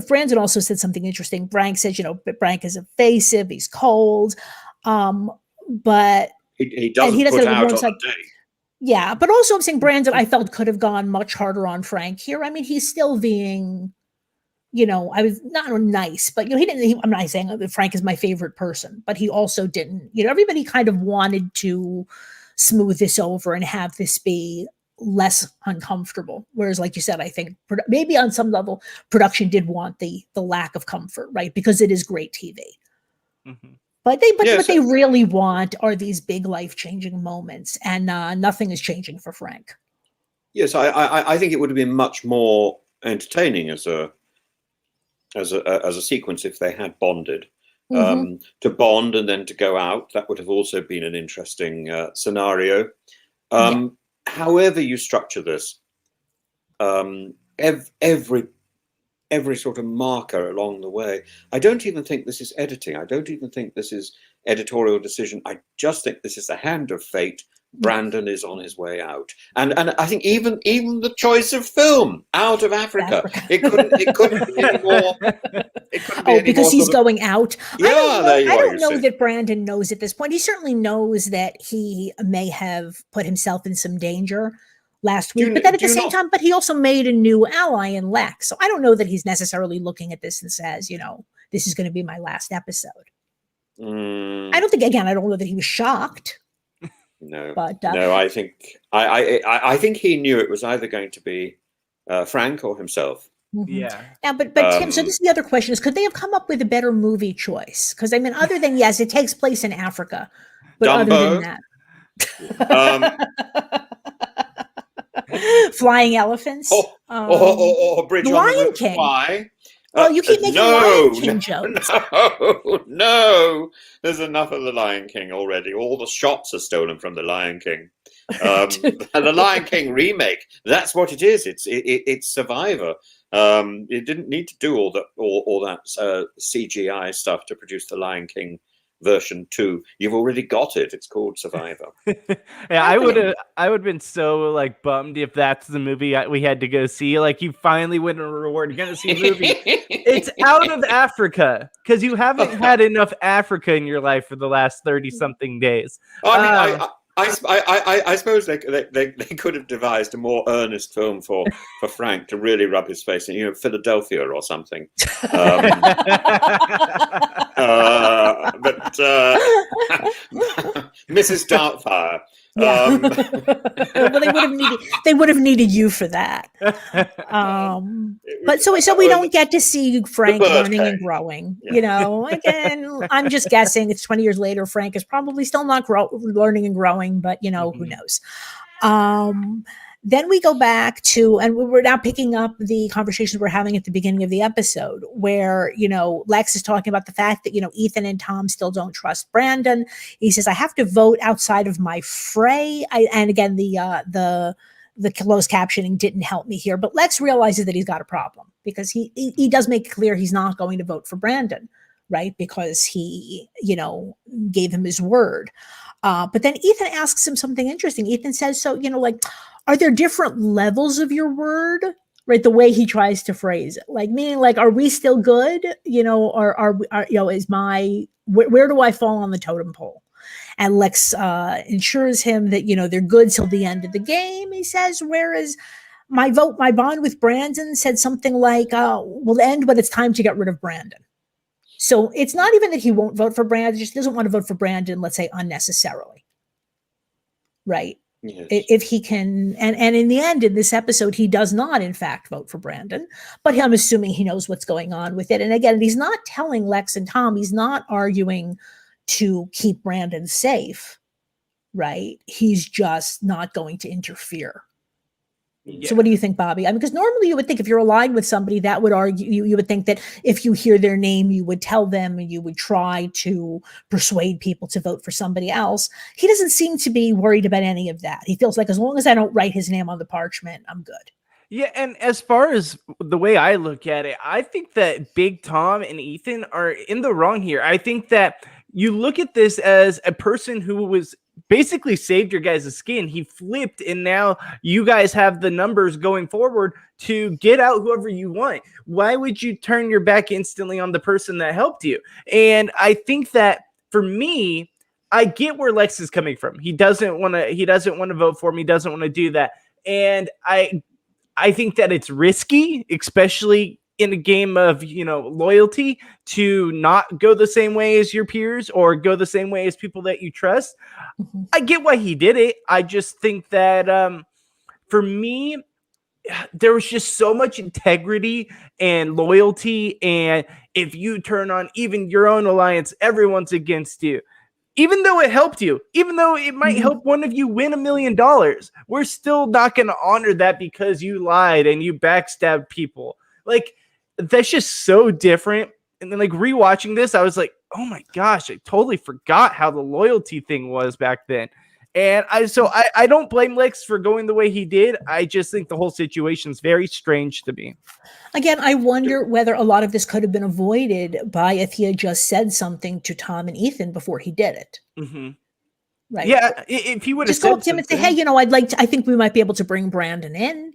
Brandon also said something interesting. Frank says, Frank is evasive. He's cold. But he doesn't put out on a date. Yeah, but also I'm saying Brandon, I felt could have gone much harder on Frank here. I mean, he's still being, I was not nice, but he didn't. I'm not saying that Frank is my favorite person, but he also didn't. Everybody kind of wanted to smooth this over and have this be less uncomfortable. Whereas, like you said, I think maybe on some level, production did want the lack of comfort, right? Because it is great TV. Mm-hmm. But what they really want are these big life-changing moments, and nothing is changing for Frank. Yes, I think it would have been much more entertaining as a sequence if they had bonded. to bond and then to go out. That would have also been an interesting scenario. However you structure this, every sort of marker along the way, I don't even think this is editing. I don't even think this is editorial decision. I just think this is the hand of fate. Brandon is on his way out, and I think even the choice of film, Out of Africa, it couldn't be any more. It couldn't be any because more he's going out. Yeah, I don't know that Brandon knows at this point. He certainly knows that he may have put himself in some danger last week, but then at the same time, but he also made a new ally in Lex. So I don't know that he's necessarily looking at this and says, this is going to be my last episode. I don't think. Again, I don't know that he was shocked. No, but no, I think he knew it was either going to be Frank or himself. Yeah. Now, but Tim, so this is the other question: is could they have come up with a better movie choice? Because I mean, other than yes, it takes place in Africa, but Dumbo, other than that, flying elephants, or Bridge the on the Lion River King. Kwai. Well, you keep making Lion King jokes. No, there's enough of the Lion King already. All the shots are stolen from the Lion King. The Lion King remake. That's what it is. It's Survivor. It didn't need to do all that CGI stuff to produce the Lion King version 2. You've already got it. It's called Survivor. I would have been so like bummed if that's the movie we had to go see. Like, you finally win a reward. You're gonna see a movie. It's Out of Africa, because you haven't had enough Africa in your life for the last 30-something days. I suppose they could have devised a more earnest film for Frank to really rub his face in, Philadelphia or something. But Mrs. Doubtfire. Yeah. Well, they would have needed you for that. But so we don't get to see Frank learning and growing. Yeah. Again, I'm just guessing. It's 20 years later. Frank is probably still not learning and growing, but who knows? Then we go back to, and we're now picking up the conversations we're having at the beginning of the episode, where, Lex is talking about the fact that, Ethan and Tom still don't trust Brandon. He says, I have to vote outside of my fray. And again, the closed captioning didn't help me here, but Lex realizes that he's got a problem, because he does make it clear he's not going to vote for Brandon, right? Because he, gave him his word. But then Ethan asks him something interesting. Ethan says, so, are there different levels of your word? Right. The way he tries to phrase it, meaning are we still good? Or are where do I fall on the totem pole? And Lex ensures him that, they're good till the end of the game. He says, whereas my bond with Brandon said something like, will end when it's time to get rid of Brandon. So it's not even that he won't vote for Brandon, he just doesn't want to vote for Brandon, let's say, unnecessarily. Right. Yes. If he can, and in the end, in this episode, he does not, in fact, vote for Brandon, but I'm assuming he knows what's going on with it. And again, he's not telling Lex and Tom, he's not arguing to keep Brandon safe, right? He's just not going to interfere. Yeah. So what do you think, Bobby? I mean, because normally you would think if you're aligned with somebody, that would argue, you would think that if you hear their name, you would tell them and you would try to persuade people to vote for somebody else. He doesn't seem to be worried about any of that. He feels like, as long as I don't write his name on the parchment, I'm good. Yeah, and as far as the way I look at it, I think that Big Tom and Ethan are in the wrong here. I think that you look at this as a person who was basically saved your guys' skin. He flipped, and now you guys have the numbers going forward to get out whoever you want. Why would you turn your back instantly on the person that helped you? And I think that for me, I get where Lex is coming from. He doesn't want to vote for me, doesn't want to do that. And I think that it's risky, especially in a game of, loyalty, to not go the same way as your peers or go the same way as people that you trust. Mm-hmm. I get why he did it. I just think that for me, there was just so much integrity and loyalty. And if you turn on even your own alliance, everyone's against you. Even though it helped you, even though it might help one of you win $1 million, we're still not going to honor that because you lied and you backstabbed people. Like, that's just so different. And then, rewatching this, I was like, oh my gosh, I totally forgot how the loyalty thing was back then. And I don't blame Lex for going the way he did. I just think the whole situation's very strange to me. Again, I wonder whether a lot of this could have been avoided by if he had just said something to Tom and Ethan before he did it. Mm-hmm. Right. Yeah, if he would have just go up to him and say, "Hey, I think we might be able to bring Brandon in."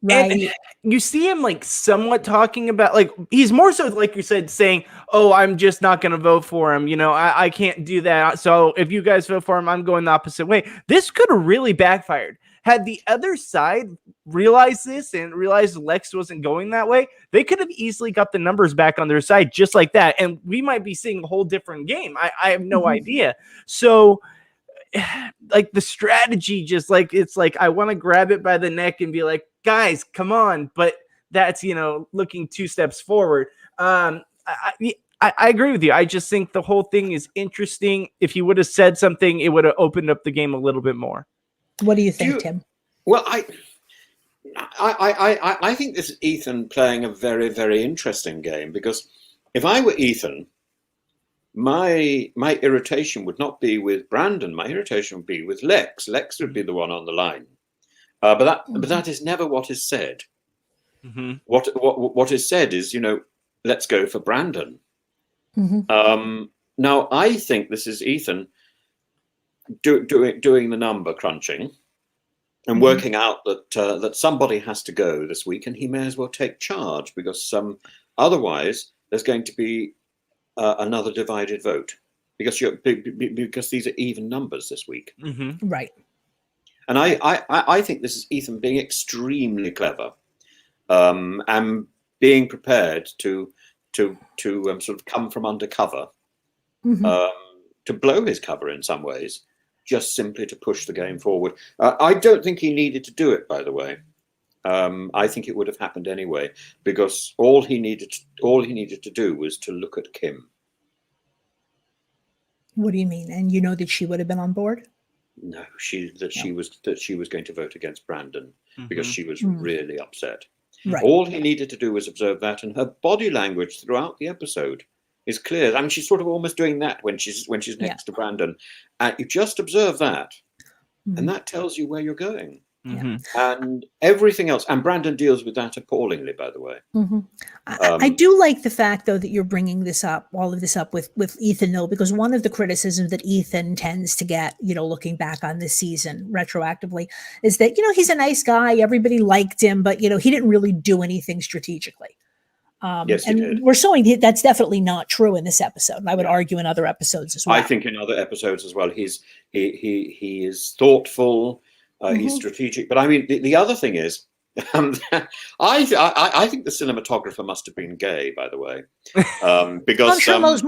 Right. And you see him like somewhat talking about, like, he's more so, like you said, saying, "Oh, I'm just not going to vote for him. I can't do that. So if you guys vote for him, I'm going the opposite way." This could have really backfired. Had the other side realized this and realized Lex wasn't going that way, they could have easily got the numbers back on their side just like that. And we might be seeing a whole different game. I have no idea. So, like, the strategy, just like, it's like, I want to grab it by the neck and be like, guys, come on. But that's, looking 2 steps forward. I agree with you. I just think the whole thing is interesting. If he would have said something, it would have opened up the game a little bit more. What do you think, Tim? Well, I think this is Ethan playing a very, very interesting game, because if I were Ethan, my irritation would not be with Brandon. My irritation would be with Lex. Lex would be the one on the line. But that is never what is said. Mm-hmm. What is said is, let's go for Brandon. Mm-hmm. Now, I think this is Ethan doing the number crunching and working out that somebody has to go this week, and he may as well take charge, because otherwise there's going to be another divided vote, because these are even numbers this week. Mm-hmm. Right. And I think this is Ethan being extremely clever, and being prepared to sort of come from undercover, to blow his cover in some ways, just simply to push the game forward. I don't think he needed to do it, by the way. I think it would have happened anyway, because all he needed to do was to look at Kim. What do you mean? And you know that she would have been on board? No, she was going to vote against Brandon, because she was really upset. Right. All he needed to do was observe that, and her body language throughout the episode is clear. I mean, she's sort of almost doing that when she's next to Brandon. You just observe that, and that tells you where you're going. And everything else. And Brandon deals with that appallingly, by the way. I do like the fact, though, that you're bringing all of this up with Ethan, though, because one of the criticisms that Ethan tends to get, looking back on this season retroactively, is that, he's a nice guy. Everybody liked him, but, he didn't really do anything strategically. Yes, and we're showing that's definitely not true in this episode. And I would argue in other episodes as well. I think in other episodes as well, he is thoughtful. He's strategic. But I mean, the other thing is, I think the cinematographer must have been gay, by the way, because I'm sure most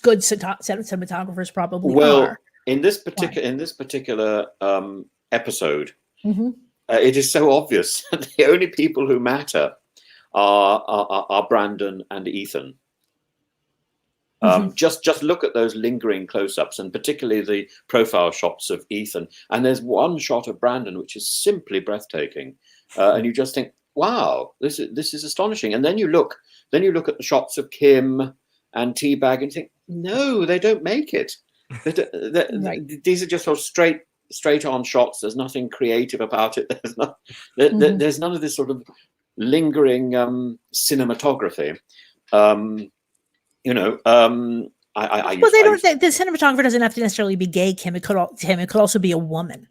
good cinematographers probably are. In this particular episode, it is so obvious that the only people who matter are Brandon and Ethan. Just look at those lingering close-ups, and particularly the profile shots of Ethan. And there's one shot of Brandon which is simply breathtaking, and you just think, "Wow, this is astonishing." And then you look at the shots of Kim and Teabag, and you think, "No, they don't make it. These are just sort of straight-on shots. There's nothing creative about it. There's none of this sort of lingering cinematography." The cinematographer doesn't have to necessarily be gay, Kim. It could also be a woman,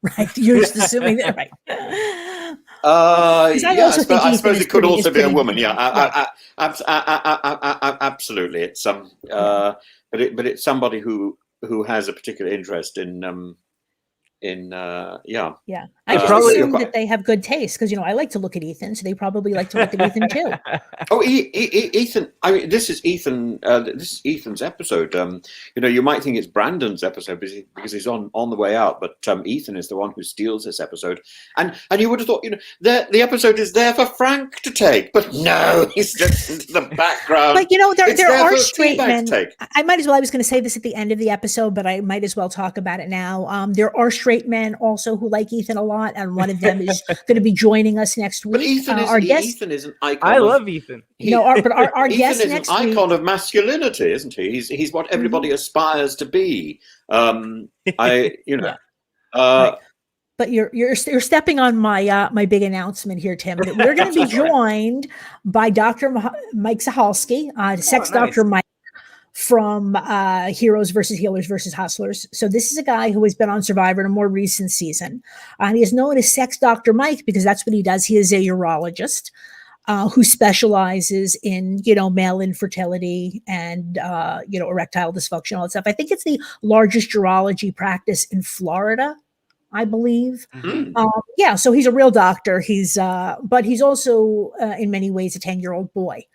right? You're just assuming that, right? I suppose it could also be a woman. Yeah, absolutely. It's but it's somebody who has a particular interest in. I just assume that they have good taste, because I like to look at Ethan, so they probably like to look at Ethan too. Ethan. I mean, this is Ethan. This is Ethan's episode. You might think it's Brandon's episode because he's on the way out, but Ethan is the one who steals this episode. And you would have thought, the episode is there for Frank to take, but no, he's just into the background. But there are straight men. I was going to say this at the end of the episode, but I might as well talk about it now. There are straight straight men also who like Ethan a lot, and one of them is going to be joining us next week. But Ethan is, our guest, Ethan is an icon. I love Ethan. Our Ethan guest is next an week. icon of masculinity, isn't he? He's what everybody aspires to be. Right. But you're stepping on my big announcement here, Tim, that we're going to be joined by Dr. Mike Zahalski, sex doctor Mike from Heroes versus Healers versus Hustlers. So this is a guy who has been on Survivor in a more recent season. And he is known as Sex Dr. Mike because that's what he does. He is a urologist who specializes in, male infertility and, erectile dysfunction, all that stuff. I think it's the largest urology practice in Florida, I believe. So he's a real doctor. But he's also in many ways a 10-year-old boy.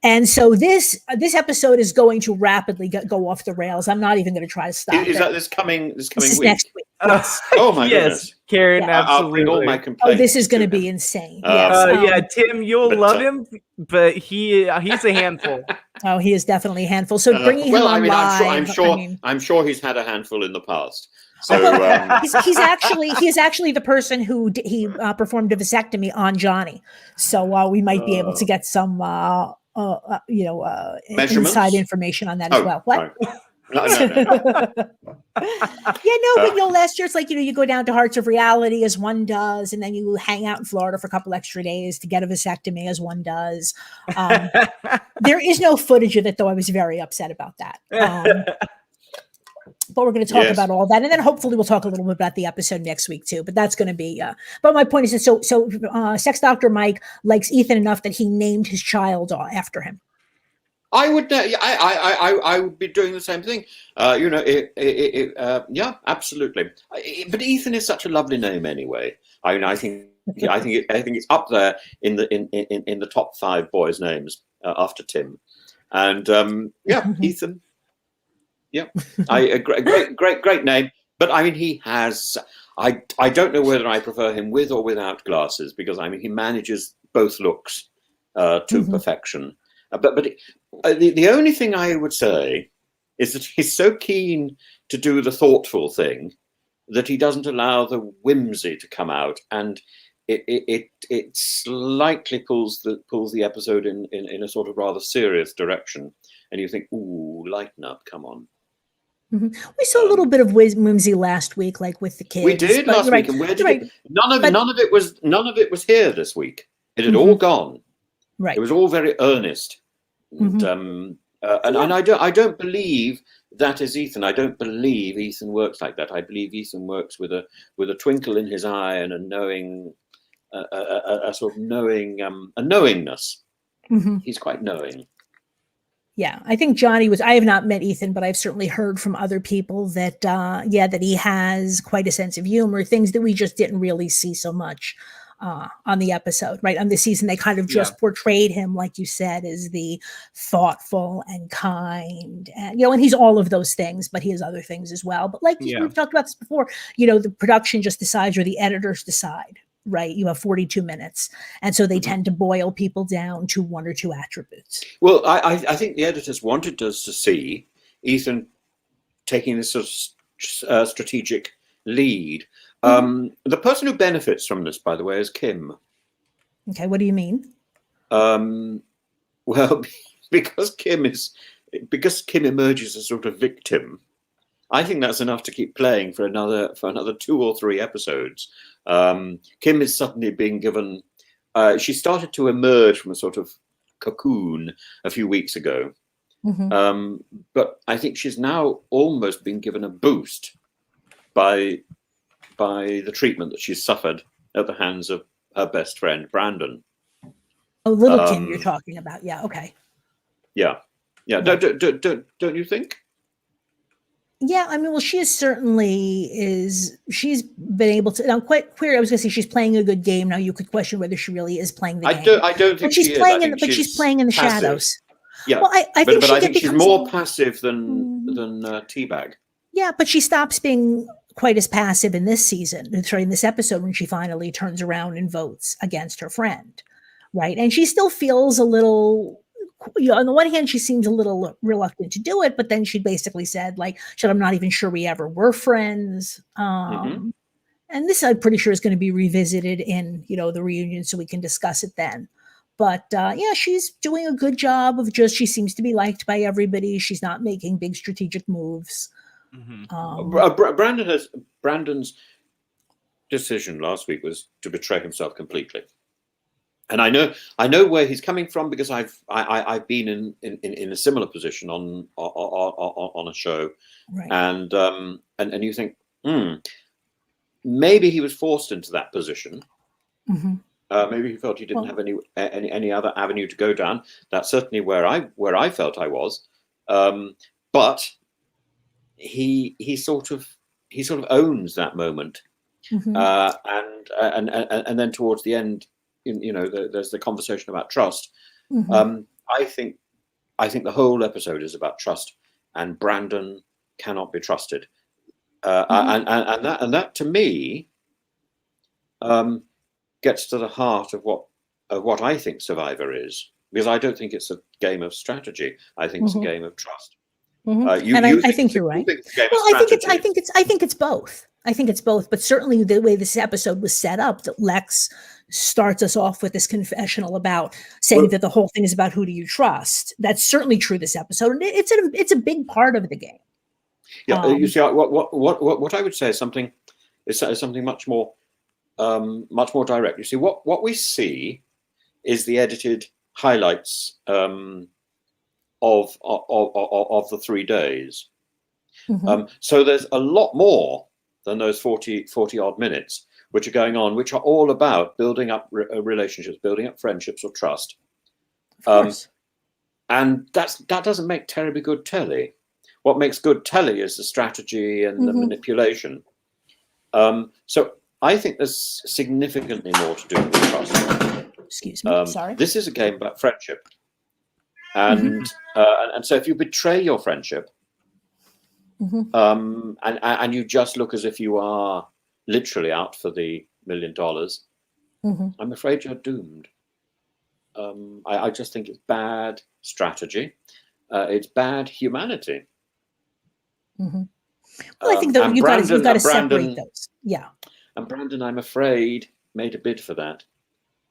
And so this episode is going to rapidly go off the rails. I'm not even going to try to stop Is it. that this coming week? Next week. Yes. Oh my goodness, Karen, absolutely. I'll bring all my complaints. This is going to be insane. Tim, you'll love him, but he's a handful. Oh, he is definitely a handful. So bringing him on live. I'm sure he's had a handful in the past. So he's actually the person who performed a vasectomy on Johnny. So we might be able to get some inside information on that as well. What? No. But last year it's like, you go down to Hearts of Reality as one does, and then you hang out in Florida for a couple extra days to get a vasectomy as one does. There is no footage of it, though. I was very upset about that. But we're going to talk about all that. And then hopefully we'll talk a little bit about the episode next week too, but that's going to be, but my point is that, so Sex Dr. Mike likes Ethan enough that he named his child after him. I would be doing the same thing. Absolutely. But Ethan is such a lovely name anyway. I think it's up there in the top 5 boys' names after Tim, and Ethan. Yeah, a great name. But I mean, he has. I don't know whether I prefer him with or without glasses, because he manages both looks to perfection. But the only thing I would say is that he's so keen to do the thoughtful thing that he doesn't allow the whimsy to come out, and it slightly pulls the episode in a sort of rather serious direction, and you think, ooh, lighten up, come on. We saw a little bit of whimsy last week, like with the kids. We did last week, and where did none of it was here this week. It had all gone. Right. It was all very earnest, and I don't believe that is Ethan. I don't believe Ethan works like that. I believe Ethan works with a twinkle in his eye and a knowing, a sort of knowing, a knowingness. He's quite knowing. Yeah, I think Johnny was. I have not met Ethan, but I've certainly heard from other people that, that he has quite a sense of humor, things that we just didn't really see so much on the episode, right? On the season, they kind of just portrayed him, like you said, as the thoughtful and kind, and and he's all of those things, but he has other things as well. But like we've talked about this before, the production just decides, or the editors decide. Right, you have 42 minutes, and so they tend to boil people down to 1 or 2 attributes. Well, I think the editors wanted us to see Ethan taking this sort of strategic lead. The person who benefits from this, by the way, is Kim. Okay, what do you mean? Well, because Kim emerges as a sort of victim. I think that's enough to keep playing for another 2 or 3 episodes. Kim is suddenly being given. She started to emerge from a sort of cocoon a few weeks ago, but I think she's now almost been given a boost by the treatment that she's suffered at the hands of her best friend Brandon. Oh, little Kim, you're talking about? Yeah. Okay. Yeah. Don't you think? Yeah, I mean, well, she's been able to, now quite clear. I was going to say she's playing a good game. Now you could question whether she really is playing the game. I don't think she's playing she's playing in the passive shadows. Yeah, well, I think she's more passive than Teabag. Yeah, but she stops being quite as passive in this season. Sorry, in this episode, when she finally turns around and votes against her friend, right? And she still feels a little on the one hand, she seems a little reluctant to do it, but then she basically said, like, I'm not even sure we ever were friends. And this, I'm pretty sure, is going to be revisited in, the reunion, so we can discuss it then. But yeah, she's doing a good job of she seems to be liked by everybody. She's not making big strategic moves. Brandon's decision last week was to betray himself completely. And I know where he's coming from, because I've been in a similar position on a show, right. And you think, maybe he was forced into that position. Maybe he felt he didn't have any other avenue to go down. That's certainly where I felt I was. But he sort of owns that moment, and then towards the end, there's the conversation about trust. I think the whole episode is about trust, and Brandon cannot be trusted. And that to me gets to the heart of what I think Survivor is, because I don't think it's a game of strategy. I think it's a game of trust. I think you're right. I think it's both. I think it's both, but certainly the way this episode was set up, that Lex starts us off with this confessional about saying that the whole thing is about who do you trust. That's certainly true this episode, and it's a big part of the game. Yeah, you see, what I would say is something much more direct. You see, what we see is the edited highlights of the 3 days. So there's a lot more than those 40 odd minutes, which are going on, which are all about building up relationships, building up friendships or trust. And that doesn't make terribly good telly. What makes good telly is the strategy and the manipulation. So I think there's significantly more to do with trust. Excuse me, sorry. This is a game about friendship. And so if you betray your friendship, and you just look as if you are literally out for the $1 million, I'm afraid you're doomed. I just think it's bad strategy. It's bad humanity. Well, I think that you've got to separate those. Yeah. And Brandon, I'm afraid, made a bid for that.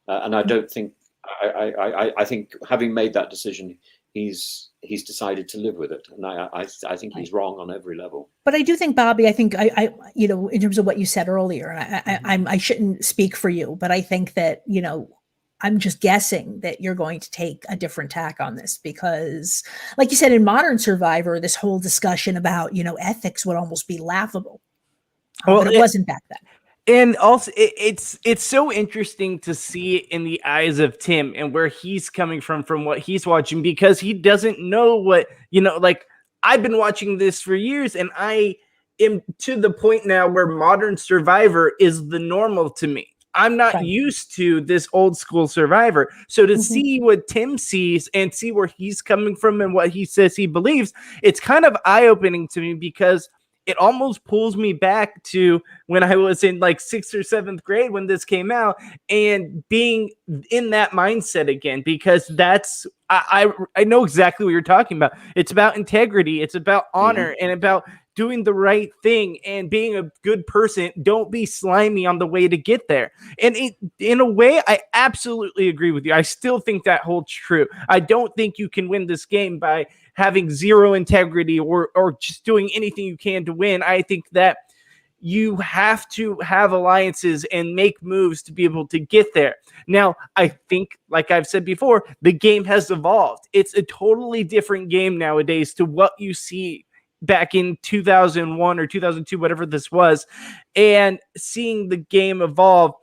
And I don't think, I think having made that decision, he's decided to live with it. And I think he's wrong on every level. But I do think, Bobby, I think in terms of what you said earlier, I shouldn't speak for you, but I think that, I'm just guessing that you're going to take a different tack on this, because like you said, in modern Survivor, this whole discussion about, ethics would almost be laughable. But it wasn't back then. And also, it's so interesting to see in the eyes of Tim and where he's coming from what he's watching, because he doesn't know what, like, I've been watching this for years, and I am to the point now where modern Survivor is the normal to me. I'm not used to this old school Survivor. So to see what Tim sees and see where he's coming from and what he says he believes, it's kind of eye-opening to me, because it almost pulls me back to when I was in like 6th or 7th grade when this came out, and being in that mindset again, because that's, I know exactly what you're talking about. It's about integrity. It's about honor and about doing the right thing and being a good person. Don't be slimy on the way to get there. And in a way, I absolutely agree with you. I still think that holds true. I don't think you can win this game by having zero integrity or just doing anything you can to win. I think that you have to have alliances and make moves to be able to get there. Now, I think, like I've said before, the game has evolved. It's a totally different game nowadays to what you see back in 2001 or 2002, whatever this was, and seeing the game evolve.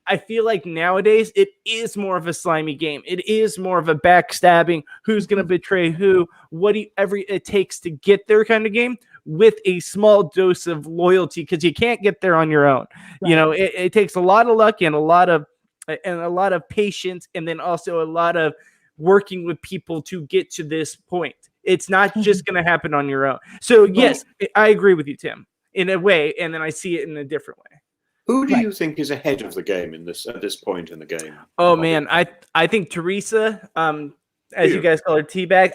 I feel like nowadays it is more of a slimy game. It is more of a backstabbing, who's going to betray who, whatever it takes to get there kind of game, with a small dose of loyalty, because you can't get there on your own. Right. It takes a lot of luck and a lot of patience, and then also a lot of working with people to get to this point. It's not just going to happen on your own. So yes, I agree with you, Tim, in a way, and then I see it in a different way. Who do you think is ahead of the game at this point in the game? Oh man, I think Teresa, as you guys call her, Teabag.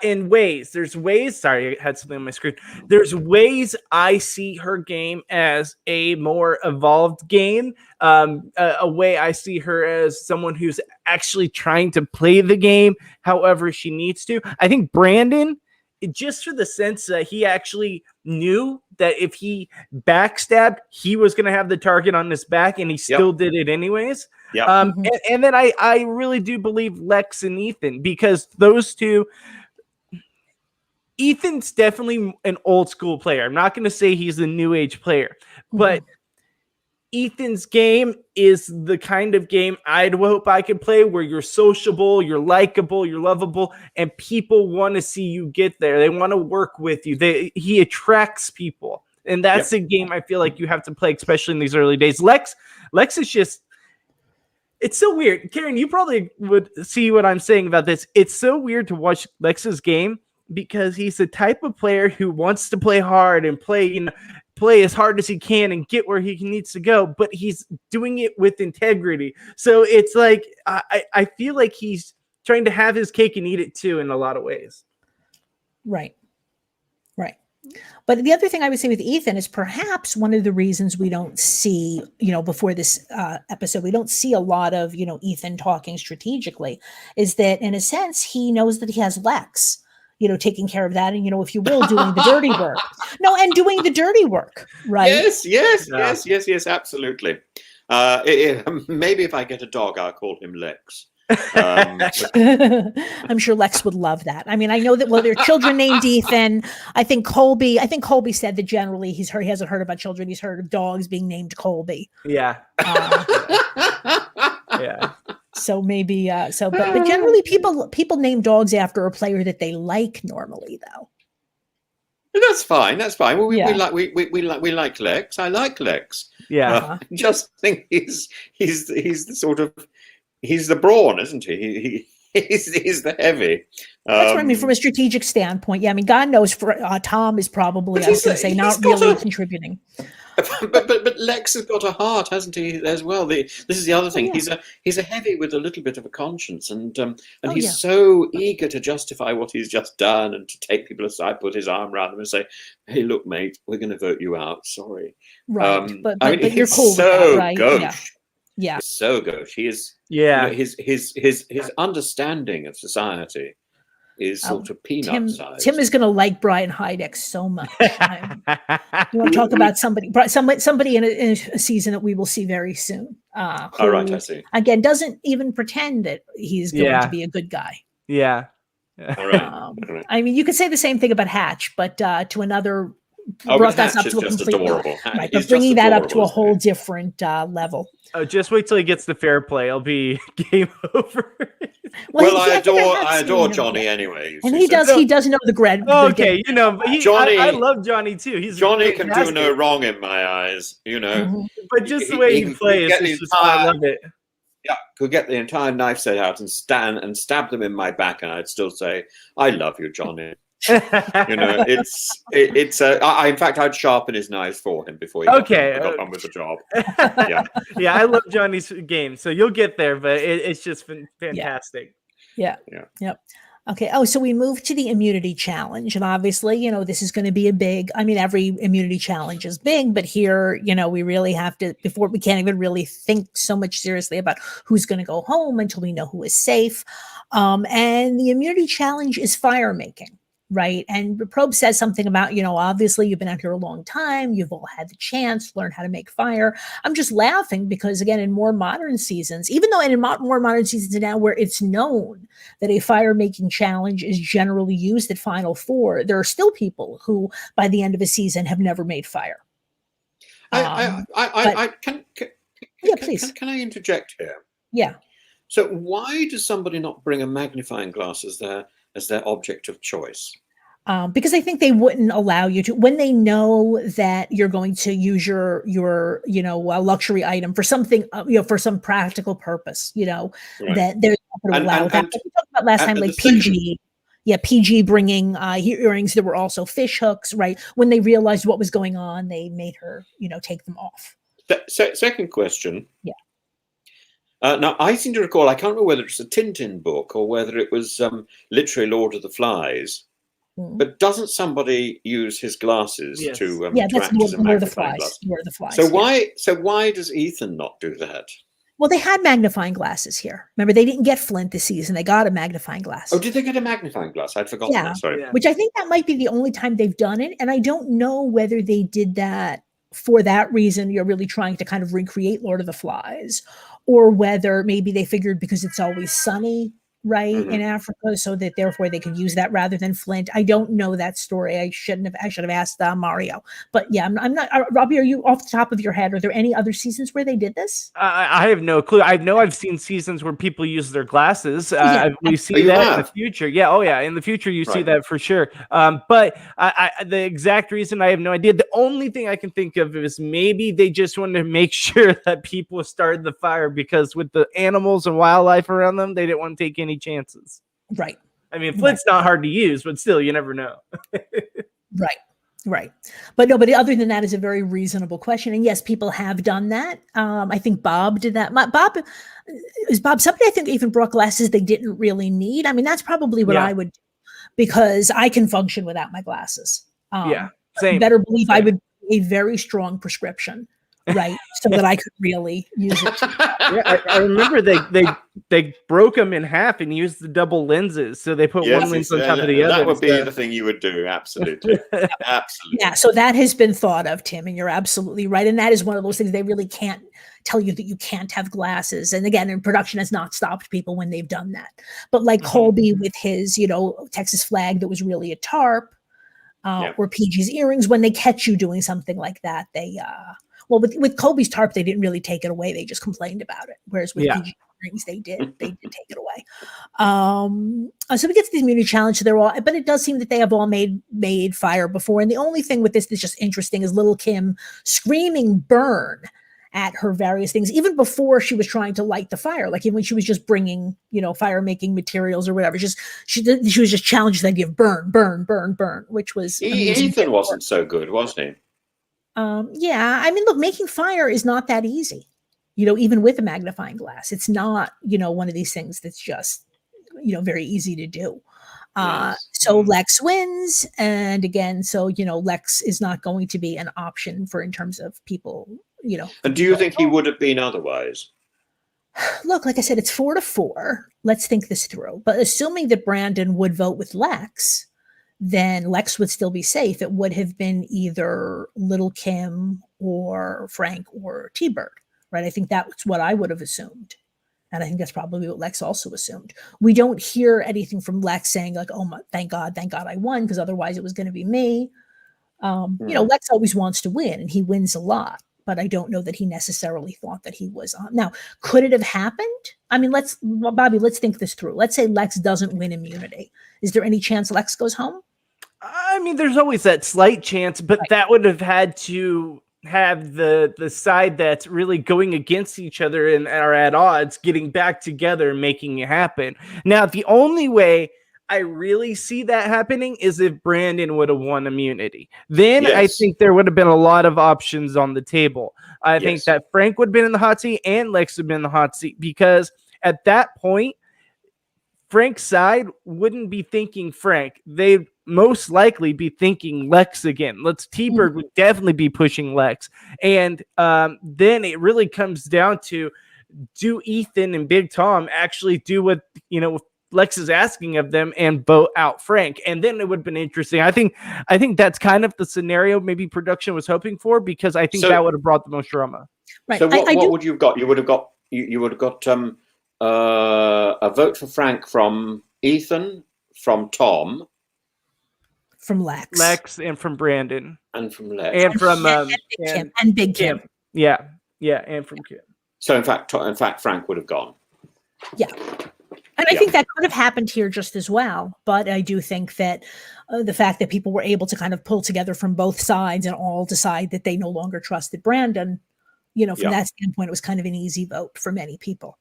In ways, there's ways. Sorry, I had something on my screen. There's ways I see her game as a more evolved game. A way I see her as someone who's actually trying to play the game however she needs to. I think Brandon, just for the sense that he actually knew that if he backstabbed, he was going to have the target on his back, and he still did it anyways. Yeah. And then I really do believe Lex and Ethan, because those two, Ethan's definitely an old school player. I'm not going to say he's a new age player, but Ethan's game is the kind of game I'd hope I could play, where you're sociable, you're likable, you're lovable, and people want to see you get there. They want to work with you. He attracts people. And that's a game I feel like you have to play, especially in these early days. Lex is just, it's so weird. Karen, you probably would see what I'm saying about this. It's so weird to watch Lex's game, because he's the type of player who wants to play hard and play as hard as he can and get where he needs to go, but he's doing it with integrity. So it's like, I feel like he's trying to have his cake and eat it too in a lot of ways. Right. But the other thing I would say with Ethan is perhaps one of the reasons we don't see, before this episode, we don't see a lot of, Ethan talking strategically, is that in a sense, he knows that he has Lex, taking care of that. And, if you will, doing the dirty work. No, and doing the dirty work, right? Yes, absolutely. Maybe if I get a dog, I'll call him Lex. I'm sure Lex would love that. I mean, I know that, there are children named Ethan. I think Colby said that generally he hasn't heard about children. He's heard of dogs being named Colby. Yeah. Yeah. So maybe, but generally people name dogs after a player that they like normally, though. That's fine. Well, we like Lex. I like Lex. Yeah. I just think he's the sort of, he's the brawn, isn't he? He's the heavy. That's what I mean from a strategic standpoint. Yeah, I mean, God knows for Tom is probably, I was going to say, not really contributing. But Lex has got a heart, hasn't he, as well? This is the other thing. He's a heavy with a little bit of a conscience, and he's so eager to justify what he's just done and to take people aside, put his arm around them, and say, "Hey, look, mate, we're going to vote you out. Sorry." Right, but you're cool with that, right? Gauche. Yeah. So gauche. He is. Yeah. His understanding of society is sort of peanut sized. Tim is going to like Brian Heideck so much. You want to talk about somebody in a season that we will see very soon. All right, I see. Again, doesn't even pretend that he's going to be a good guy. Yeah. All right. I mean, you could say the same thing about Hatch, but to another. Brought that up to a complete right, but bringing that up to a whole different level. Oh, just wait till he gets the fair play. It'll be game over. Well, I adore Johnny anyway. And he does know the grad. Okay, Johnny. I love Johnny too. Johnny can do no wrong in my eyes, But just the way he plays, I love it. Yeah, could get the entire knife set out and stab them in my back, and I'd still say, "I love you, Johnny." It's in fact, I'd sharpen his knives for him before he got on with the job. Yeah, I love Johnny's game, so you'll get there, but it's just fantastic. Yeah. Okay. Oh, so we move to the immunity challenge, and obviously, this is going to be every immunity challenge is big, but here, we really have to, before we can't even really think so much seriously about who's going to go home until we know who is safe. And the immunity challenge is fire making. Right. And Probe says something about, obviously you've been out here a long time. You've all had the chance to learn how to make fire. I'm just laughing because, again, in more modern seasons, even though in more modern seasons now where it's known that a fire making challenge is generally used at Final Four, there are still people who by the end of a season have never made fire. Please. Can I interject here? Yeah. So why does somebody not bring a magnifying glass as their object of choice? Because I think they wouldn't allow you to, when they know that you're going to use your luxury item for something, for some practical purpose, that they're not going to allow that. We talked about last time, like PG. PG bringing earrings that were also fish hooks, right? When they realized what was going on, they made her, take them off. Second question. Yeah. Now, I seem to recall, I can't remember whether it's a Tintin book or whether it was literally Lord of the Flies, but doesn't somebody use his glasses to that's act as a Lord of the magnifying Flies. glass? Lord of the Flies. So why does Ethan not do that? Well, they had magnifying glasses here. Remember, they didn't get Flint this season. They got a magnifying glass. Oh, did they get a magnifying glass? I'd forgotten that. Sorry. Which I think that might be the only time they've done it. And I don't know whether they did that for that reason. You're really trying to kind of recreate Lord of the Flies, or whether maybe they figured because it's always sunny, right, in Africa, so that therefore they could use that rather than Flint. I don't know that story. I should have asked Mario. But yeah, I'm not. Robbie, are you off the top of your head? Are there any other seasons where they did this? I have no clue. I know I've seen seasons where people use their glasses. We see that in the future. Yeah. Oh yeah. In the future, you see that for sure. But the exact reason, I have no idea. The only thing I can think of is maybe they just wanted to make sure that people started the fire, because with the animals and wildlife around them, they didn't want to take any chances. Right. I mean, Flint's not hard to use, but still, you never know. Right. But other than that, is a very reasonable question. And yes, people have done that. I think Bob did that. Bob somebody I think even brought glasses they didn't really need. I mean, that's probably what I would do, because I can function without my glasses. Same. You better believe I would a very strong prescription, right, so that I could really use it. I remember they broke them in half and used the double lenses, so they put one lens on top of the other. That would be the thing you would do, absolutely. Absolutely. Yeah, so that has been thought of, Tim, and you're absolutely right. And that is one of those things they really can't tell you that you can't have glasses. And again, in production has not stopped people when they've done that. But like Colby with his, Texas flag that was really a tarp, or PG's earrings, when they catch you doing something like that, they with Colby's tarp, they didn't really take it away. They just complained about it. Whereas with PG's earrings, they did take it away. So we get to the immunity challenge. So but it does seem that they have all made fire before. And the only thing with this that's just interesting is little Kim screaming burn at her various things, even before she was trying to light the fire, like even when she was just bringing, fire making materials or whatever. She was just challenged the idea of burn, burn, burn, burn, which was Ethan wasn't so good, wasn't he? I mean, look, making fire is not that easy, even with a magnifying glass. It's not, one of these things that's just, very easy to do. So Lex wins. And again, so, Lex is not going to be an option in terms of people, And do you think he would have been otherwise? Look, like I said, it's 4-4. Let's think this through. But assuming that Brandon would vote with Lex, then Lex would still be safe. It would have been either Little Kim or Frank or T-Bird, right? I think that's what I would have assumed. And I think that's probably what Lex also assumed. We don't hear anything from Lex saying like, oh, my, thank God I won, because otherwise it was going to be me. Lex always wants to win, and he wins a lot. But I don't know that he necessarily thought that he was on. Now, could it have happened? I mean, Bobby, let's think this through. Let's say Lex doesn't win immunity. Is there any chance Lex goes home? I mean, there's always that slight chance, but that would have had to have the side that's really going against each other and are at odds getting back together and making it happen. Now, the only way I really see that happening is if Brandon would have won immunity. Then I think there would have been a lot of options on the table. I think that Frank would have been in the hot seat and Lex would have been in the hot seat, because at that point, Frank's side wouldn't be thinking Frank. They'd most likely be thinking Lex again. T-Bird would definitely be pushing Lex. And then it really comes down to, do Ethan and Big Tom actually do what, Lex is asking of them and vote out Frank? And then it would have been interesting. I think that's kind of the scenario maybe production was hoping for, because I think that would have brought the most drama. Right. So what would you have got? You would have got a vote for Frank from Ethan, from Tom, from Lex, and from Brandon, and from Lex, and from Big Kim. Yeah, and from Kim. So in fact, Frank would have gone. Yeah. And I think that could have happened here just as well. But I do think that the fact that people were able to kind of pull together from both sides and all decide that they no longer trusted Brandon, from that standpoint, it was kind of an easy vote for many people.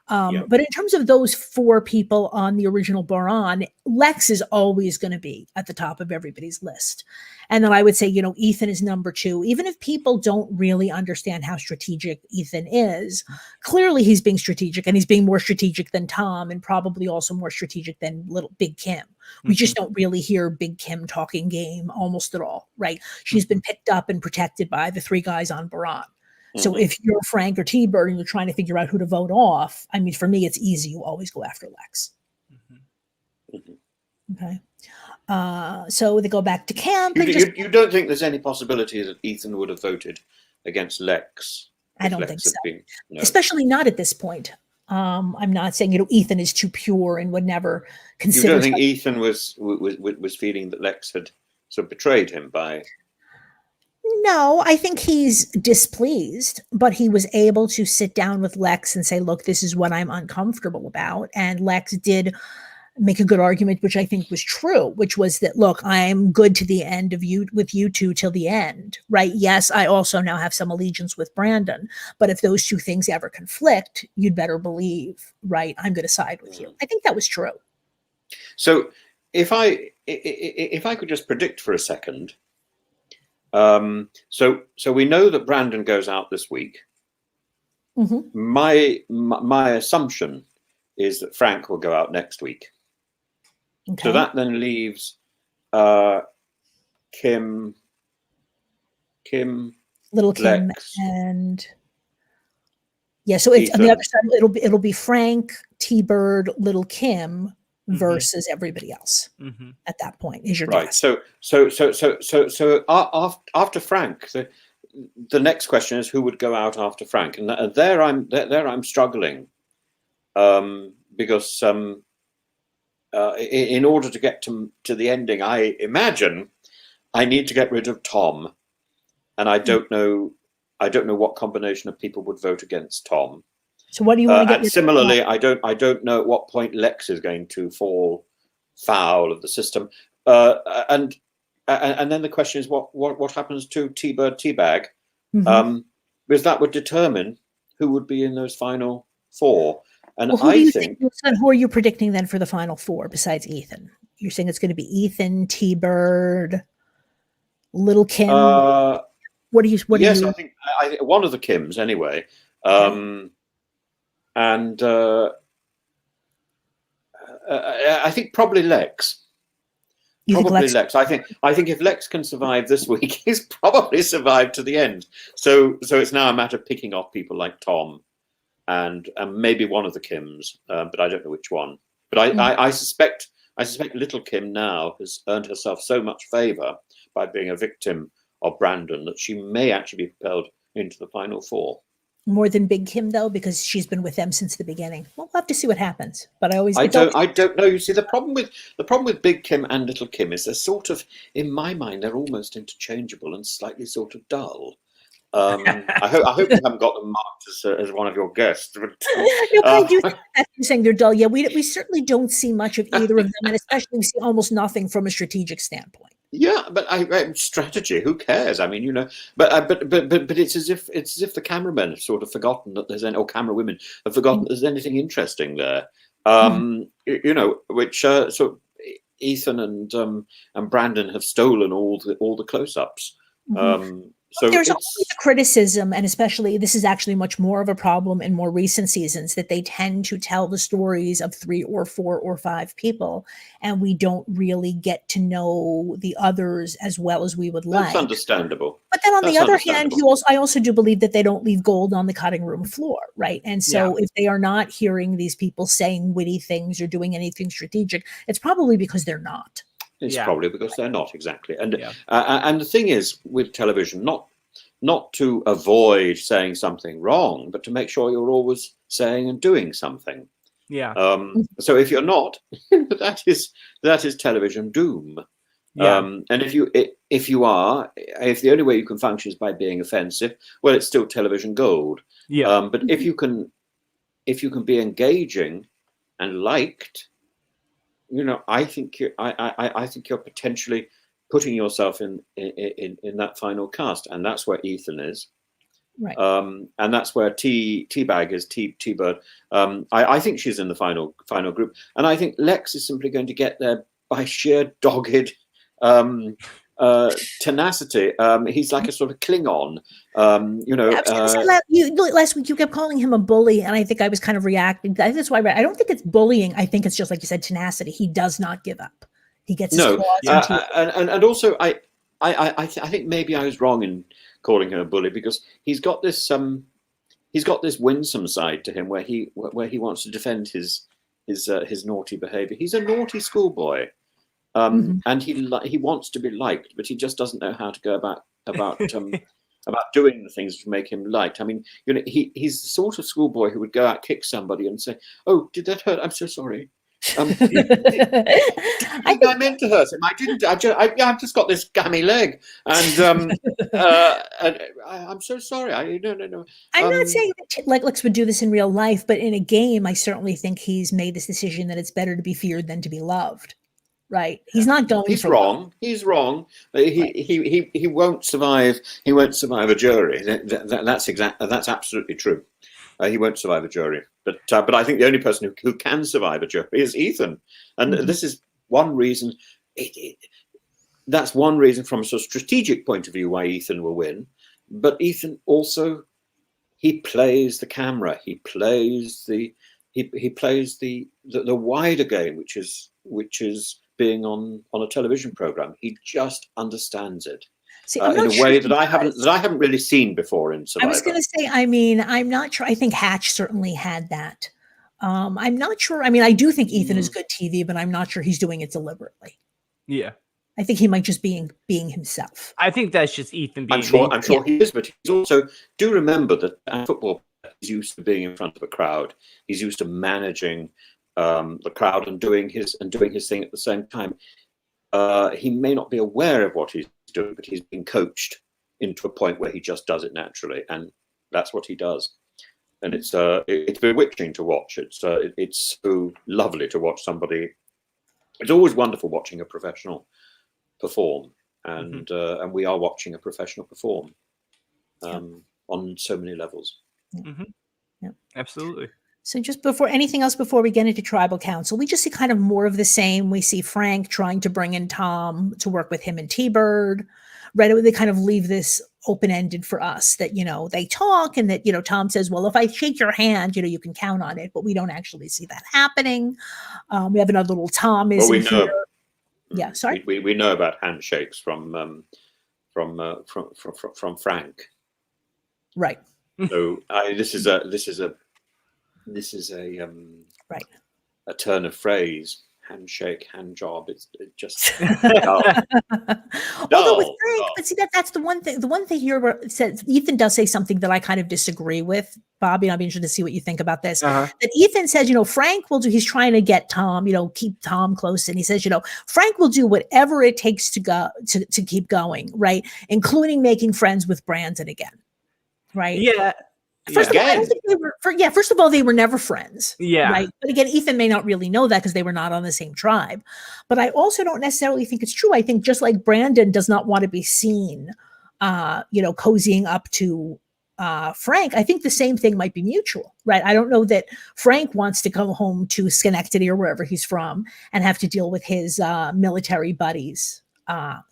But in terms of those 4 people on the original Boron, Lex is always going to be at the top of everybody's list. And then I would say, Ethan is number 2. Even if people don't really understand how strategic Ethan is, clearly he's being strategic, and he's being more strategic than Tom, and probably also more strategic than little Big Kim. We just don't really hear Big Kim talking game almost at all, right? She's been picked up and protected by the 3 guys on Boron. So if you're Frank or T-Bird and you're trying to figure out who to vote off, I mean, for me, it's easy. You always go after Lex. Okay. So they go back to camp. You don't think there's any possibility that Ethan would have voted against Lex? I don't think so. No. Especially not at this point. I'm not saying, Ethan is too pure and would never consider. You don't think Ethan was feeling that Lex had sort of betrayed him by... No, I think he's displeased, but he was able to sit down with Lex and say, look, this is what I'm uncomfortable about. And Lex did make a good argument, which I think was true, which was that, look, I'm good to the end with you two till the end, right? Yes, I also now have some allegiance with Brandon, but if those 2 things ever conflict, you'd better believe, right, I'm going to side with you. I think that was true. So if I could just predict for a second, so we know that Brandon goes out this week. My assumption is that Frank will go out next week. Okay. So that then leaves Kim, little Kim, Lex, and so it's on the other side. It'll be Frank, T-Bird, little Kim versus everybody else at that point. Is your guess? So after Frank, the next question is who would go out after Frank, and there I'm struggling because in order to get to the ending, I imagine I need to get rid of Tom, and I don't know what combination of people would vote against Tom. So what do you want to get? And similarly, I don't know at what point Lex is going to fall foul of the system. And then the question is what happens to T-Bird Teabag, because that would determine who would be in those final 4. And who are you predicting then for the final 4 besides Ethan? You're saying it's going to be Ethan, T-Bird, little Kim. What do you? Yes, I think one of the Kims anyway. And I think probably Lex. Lex. I think if Lex can survive this week, he's probably survived to the end. So it's now a matter of picking off people like Tom and maybe one of the Kims, but I don't know which one. But I suspect little Kim now has earned herself so much favor by being a victim of Brandon that she may actually be propelled into the final 4. More than Big Kim, though, because she's been with them since the beginning. We'll have to see what happens. But I don't know. You see, the problem with Big Kim and Little Kim is they're sort of, in my mind, they're almost interchangeable and slightly sort of dull. I hope you haven't got them marked as one of your guests. But, I do think that you're saying they're dull. Yeah, we certainly don't see much of either of them, and especially we see almost nothing from a strategic standpoint. Yeah, but strategy. Who cares? I mean, but it's as if the cameramen have sort of forgotten that there's or camera women have forgotten that there's anything interesting there. Which so Ethan and Brandon have stolen all the close-ups. So there's always a criticism, and especially this is actually much more of a problem in more recent seasons, that they tend to tell the stories of 3 or 4 or 5 people, and we don't really get to know the others as well as we would like. That's understandable. But then on the other hand, I also do believe that they don't leave gold on the cutting room floor, right? And so if they are not hearing these people saying witty things or doing anything strategic, it's probably because they're not. It's probably because they're not, exactly. And and the thing is with television, not to avoid saying something wrong, but to make sure you're always saying and doing something. Yeah. So if you're not, that is television doom. Yeah. And if the only way you can function is by being offensive, well, it's still television gold. Yeah. But if you can be engaging and liked, I think you're potentially putting yourself in that final cast, and that's where Ethan is. Right. And that's where T-Bag is T-Bird. I think she's in the final group, and I think Lex is simply going to get there by sheer dogged tenacity. He's like a sort of Klingon, you know. Last week you kept calling him a bully, and I think I was kind of reacting. That's why I don't think it's bullying. I think it's just like you said, tenacity. He does not give up. He gets his claws into it. And also I think maybe I was wrong in calling him a bully, because he's got this winsome side to him where he wants to defend his naughty behavior. He's a naughty schoolboy. And he wants to be liked, but he just doesn't know how to go about doing the things to make him liked. I mean, you know, he's the sort of schoolboy who would go out, kick somebody, and say, "Oh, did that hurt? I'm so sorry. I meant to hurt him. I didn't. I've just got this gammy leg, and I'm so sorry. No. I'm not saying that Lex would do this in real life, but in a game, I certainly think he's made this decision that it's better to be feared than to be loved. Right? He's not going. He's wrong. He's wrong. He won't survive. He won't survive a jury. That's absolutely true. He won't survive a jury. But I think the only person who can survive a jury is Ethan, and this is one reason. That's one reason from a sort of strategic point of view why Ethan will win. But Ethan also, he plays the camera. He plays the wider game, which is being on a television program. He just understands it. See, in a way that I haven't really seen before in Survivor. I was going to say, I mean, I'm not sure. I think Hatch certainly had that. I'm not sure. I mean, I do think Ethan is good TV, but I'm not sure he's doing it deliberately. Yeah. I think he might just being himself. I think that's just Ethan being. I'm sure he is, but he's also, do remember that at football, he's used to being in front of a crowd. He's used to managing the crowd and doing his thing at the same time. He may not be aware of what he's doing, but he's been coached into a point where he just does it naturally, and that's what he does. And it's bewitching to watch. It's so lovely to watch somebody. It's always wonderful watching a professional perform, and we are watching a professional perform on so many levels. Yeah, absolutely. So just before anything else, before we get into tribal council, we just see kind of more of the same. We see Frank trying to bring in Tom to work with him and T-Bird. Right away, they kind of leave this open-ended for us that, you know, they talk and that, you know, Tom says, well, if I shake your hand, you know, you can count on it, but we don't actually see that happening. We have another little Tom is in here. Yeah, sorry. We know about handshakes from Frank. Right. So this is a right, a turn of phrase. Handshake, hand job. It's just although with Frank, but see that's the one thing. The one thing here where it says Ethan does say something that I kind of disagree with, Bobby. And I'll be interested to see what you think about this. That Ethan says, you know, Frank will do. He's trying to get Tom, you know, keep Tom close, and he says, you know, Frank will do whatever it takes to go to keep going, right, including making friends with Brandon again, right? Yeah. First of all, I don't think they were. First of all, they were never friends. Yeah. Right. But again, Ethan may not really know that because they were not on the same tribe. But I also don't necessarily think it's true. I think just like Brandon does not want to be seen, you know, cozying up to Frank. I think the same thing might be mutual. Right. I don't know that Frank wants to go home to Schenectady or wherever he's from and have to deal with his military buddies,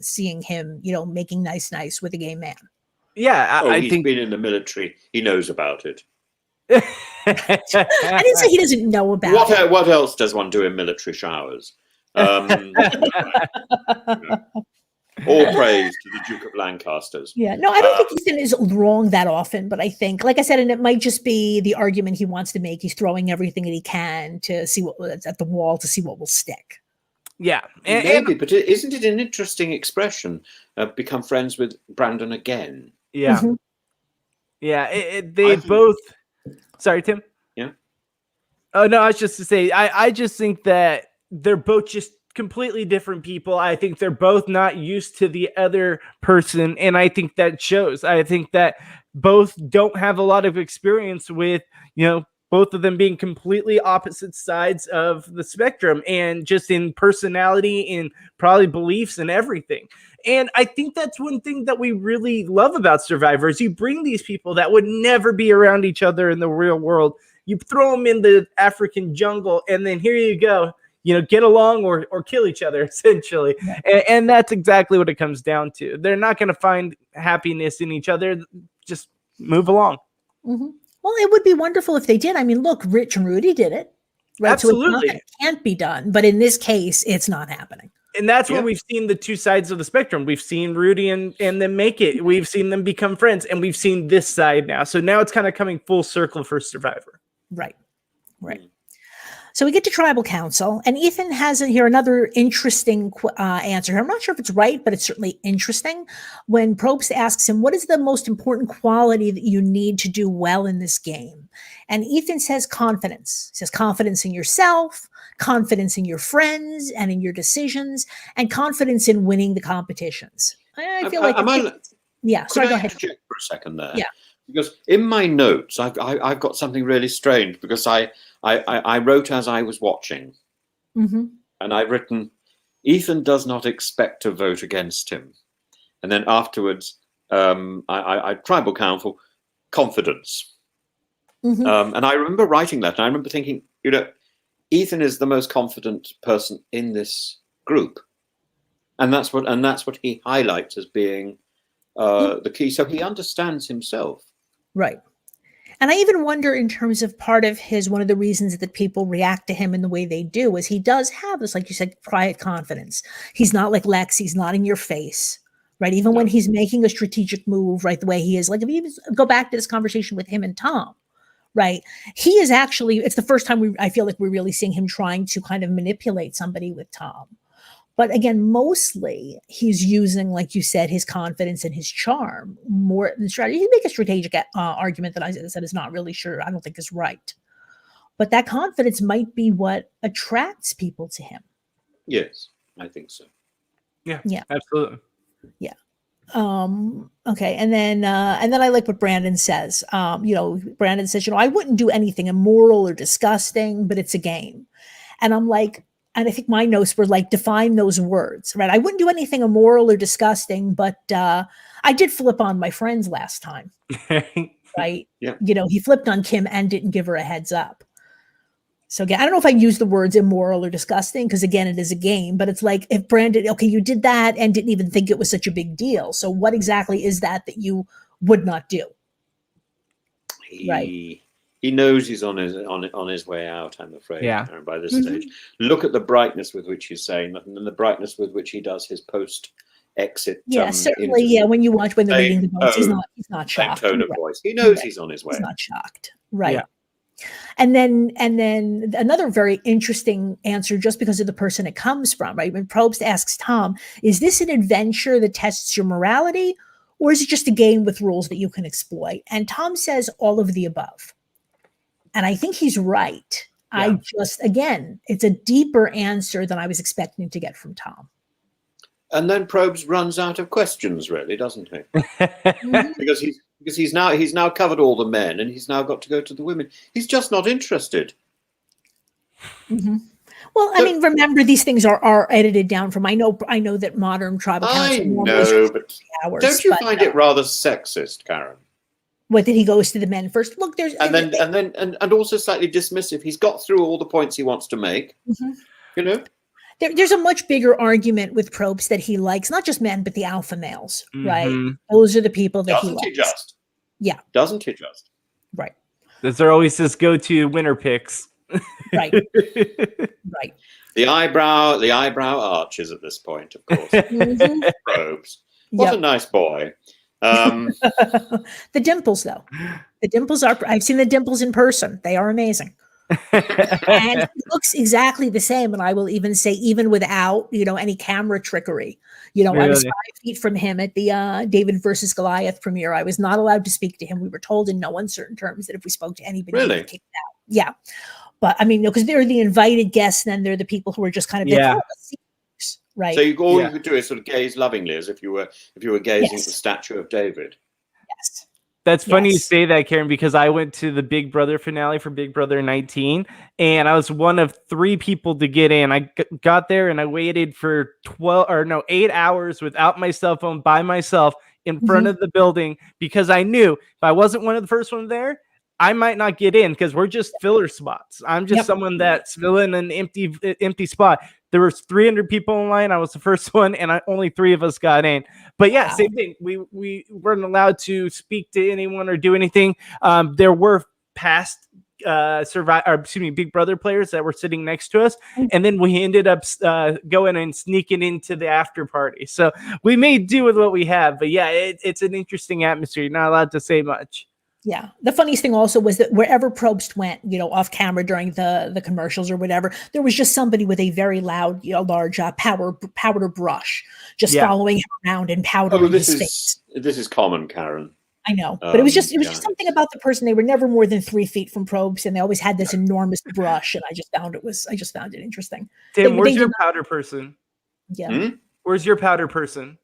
seeing him, you know, making nice with a gay man. Yeah, I he's think been in the military. He knows about it. I didn't say he doesn't know about it. What else does one do in military showers? All praise to the Duke of Lancasters. Yeah, no, I don't think Ethan is wrong that often, but I think, like I said, and it might just be the argument he wants to make. He's throwing everything that he can to see what's at the wall to see what will stick. Yeah, maybe, but isn't it an interesting expression? Become friends with Brandon again. Yeah, yeah. They both. Sorry, Tim. Yeah. Oh no, I was just to say, I just think that they're both just completely different people. I think they're both not used to the other person, and I think that shows. I think that both don't have a lot of experience with, you know, both of them being completely opposite sides of the spectrum, and just in personality, in probably beliefs and everything. And I think that's one thing that we really love about Survivor is you bring these people that would never be around each other in the real world. You throw them in the African jungle, and then here you go. Get along or kill each other, essentially. And that's exactly what it comes down to. They're not going to find happiness in each other. Just move along. Mm-hmm. Well, it would be wonderful if they did. I mean, look, Rich and Rudy did it. Right? Absolutely. So it can't be done. But in this case, it's not happening. And that's where we've seen the two sides of the spectrum. We've seen Rudy and them make it. We've seen them become friends. And we've seen this side now. So now it's kind of coming full circle for Survivor. Right. So we get to tribal council, and Ethan has here another interesting answer. I'm not sure if it's right, but it's certainly interesting. When Probst asks him, what is the most important quality that you need to do well in this game? And Ethan says confidence. He says confidence in yourself, confidence in your friends and in your decisions, and confidence in winning the competitions. I feel like... Sorry, go ahead. Check for a second there. Yeah. Because in my notes, I've got something really strange because I wrote as I was watching, and I've written, Ethan does not expect to vote against him, and then afterwards, I tribal council confidence, and I remember writing that, and I remember thinking, Ethan is the most confident person in this group, and that's what he highlights as being the key. So he understands himself. Right. And I even wonder in terms of part of one of the reasons that people react to him in the way they do is he does have this, like you said, quiet confidence. He's not like Lex. He's not in your face, right? Even when he's making a strategic move, right, the way he is. Like if you go back to this conversation with him and Tom, right? He is actually, it's the first time I feel like we're really seeing him trying to kind of manipulate somebody with Tom. But again, mostly he's using, like you said, his confidence and his charm more than strategy. He can make a strategic argument that I said is not really sure. I don't think is right. But that confidence might be what attracts people to him. Yes, I think so. Yeah, absolutely. Yeah. Okay. And then I like what Brandon says. Brandon says, I wouldn't do anything immoral or disgusting, but it's a game. And I'm like, and I think my notes were like, define those words, right? I wouldn't do anything immoral or disgusting, but I did flip on my friends last time, right? Yeah. He flipped on Kim and didn't give her a heads up. So again, I don't know if I use the words immoral or disgusting because again, it is a game, but it's like if Brandon, okay, you did that and didn't even think it was such a big deal. So what exactly is that you would not do? Right. He knows he's on his way out, I'm afraid, by this stage. Look at the brightness with which he's saying that, and then the brightness with which he does his post-exit. Yeah, certainly. Yeah, when they're reading the votes, he's not shocked. Same tone of voice. He knows he's on his way. He's not shocked. Right. Yeah. And then another very interesting answer, just because of the person it comes from, right? When Probst asks Tom, is this an adventure that tests your morality, or is it just a game with rules that you can exploit? And Tom says all of the above. And I think he's right. Yeah. It's a deeper answer than I was expecting to get from Tom. And then Probst runs out of questions, really, doesn't he? Because he's now covered all the men, and he's now got to go to the women. He's just not interested. Mm-hmm. Well, I mean, remember these things are edited down from. I know that modern tribal council. I know, but don't you find it rather sexist, Karen? What, that he goes to the men first? Look, there's and also slightly dismissive. He's got through all the points he wants to make. There's a much bigger argument with Probst that he likes not just men but the alpha males, right? Those are the people that he likes. Doesn't he just? Right. Those are always his go-to winner picks. Right. Right. The eyebrow arches at this point, of course. Probst. What a nice boy. The dimples, though. The dimples I've seen the dimples in person. They are amazing. And it looks exactly the same. And I will even say, even without, any camera trickery, really? I was 5 feet from him at the David versus Goliath premiere. I was not allowed to speak to him. We were told in no uncertain terms that if we spoke to anybody, we were kicked out. Yeah. But I mean, because they're the invited guests, and then they're the people who are just kind of right. So all you could do is sort of gaze lovingly, as if you were gazing at the statue of David. Yes. That's funny you Yes. say that, Karen, because I went to the Big Brother finale for Big Brother 19, and I was one of 3 people to get in. I got there and I waited for 8 hours without my cell phone by myself in front of the building because I knew if I wasn't one of the first ones there, I might not get in because we're just filler spots. I'm just someone that's filling an empty spot. There was 300 people in line. I was the first one, and only 3 of us got in. But yeah, same thing. We weren't allowed to speak to anyone or do anything. There were past Big Brother players that were sitting next to us, and then we ended up going and sneaking into the after party. So we made do with what we have. But yeah, it's an interesting atmosphere. You're not allowed to say much. Yeah. The funniest thing also was that wherever Probst went, off camera during the commercials or whatever, there was just somebody with a very loud, large powder brush just following him around and powdering his face. This is common, Karen. I know, but it was just something about the person. They were never more than 3 feet from Probst, and they always had this enormous brush, and I just found it interesting. Tim, where's your powder person? Yeah. Where's your powder person?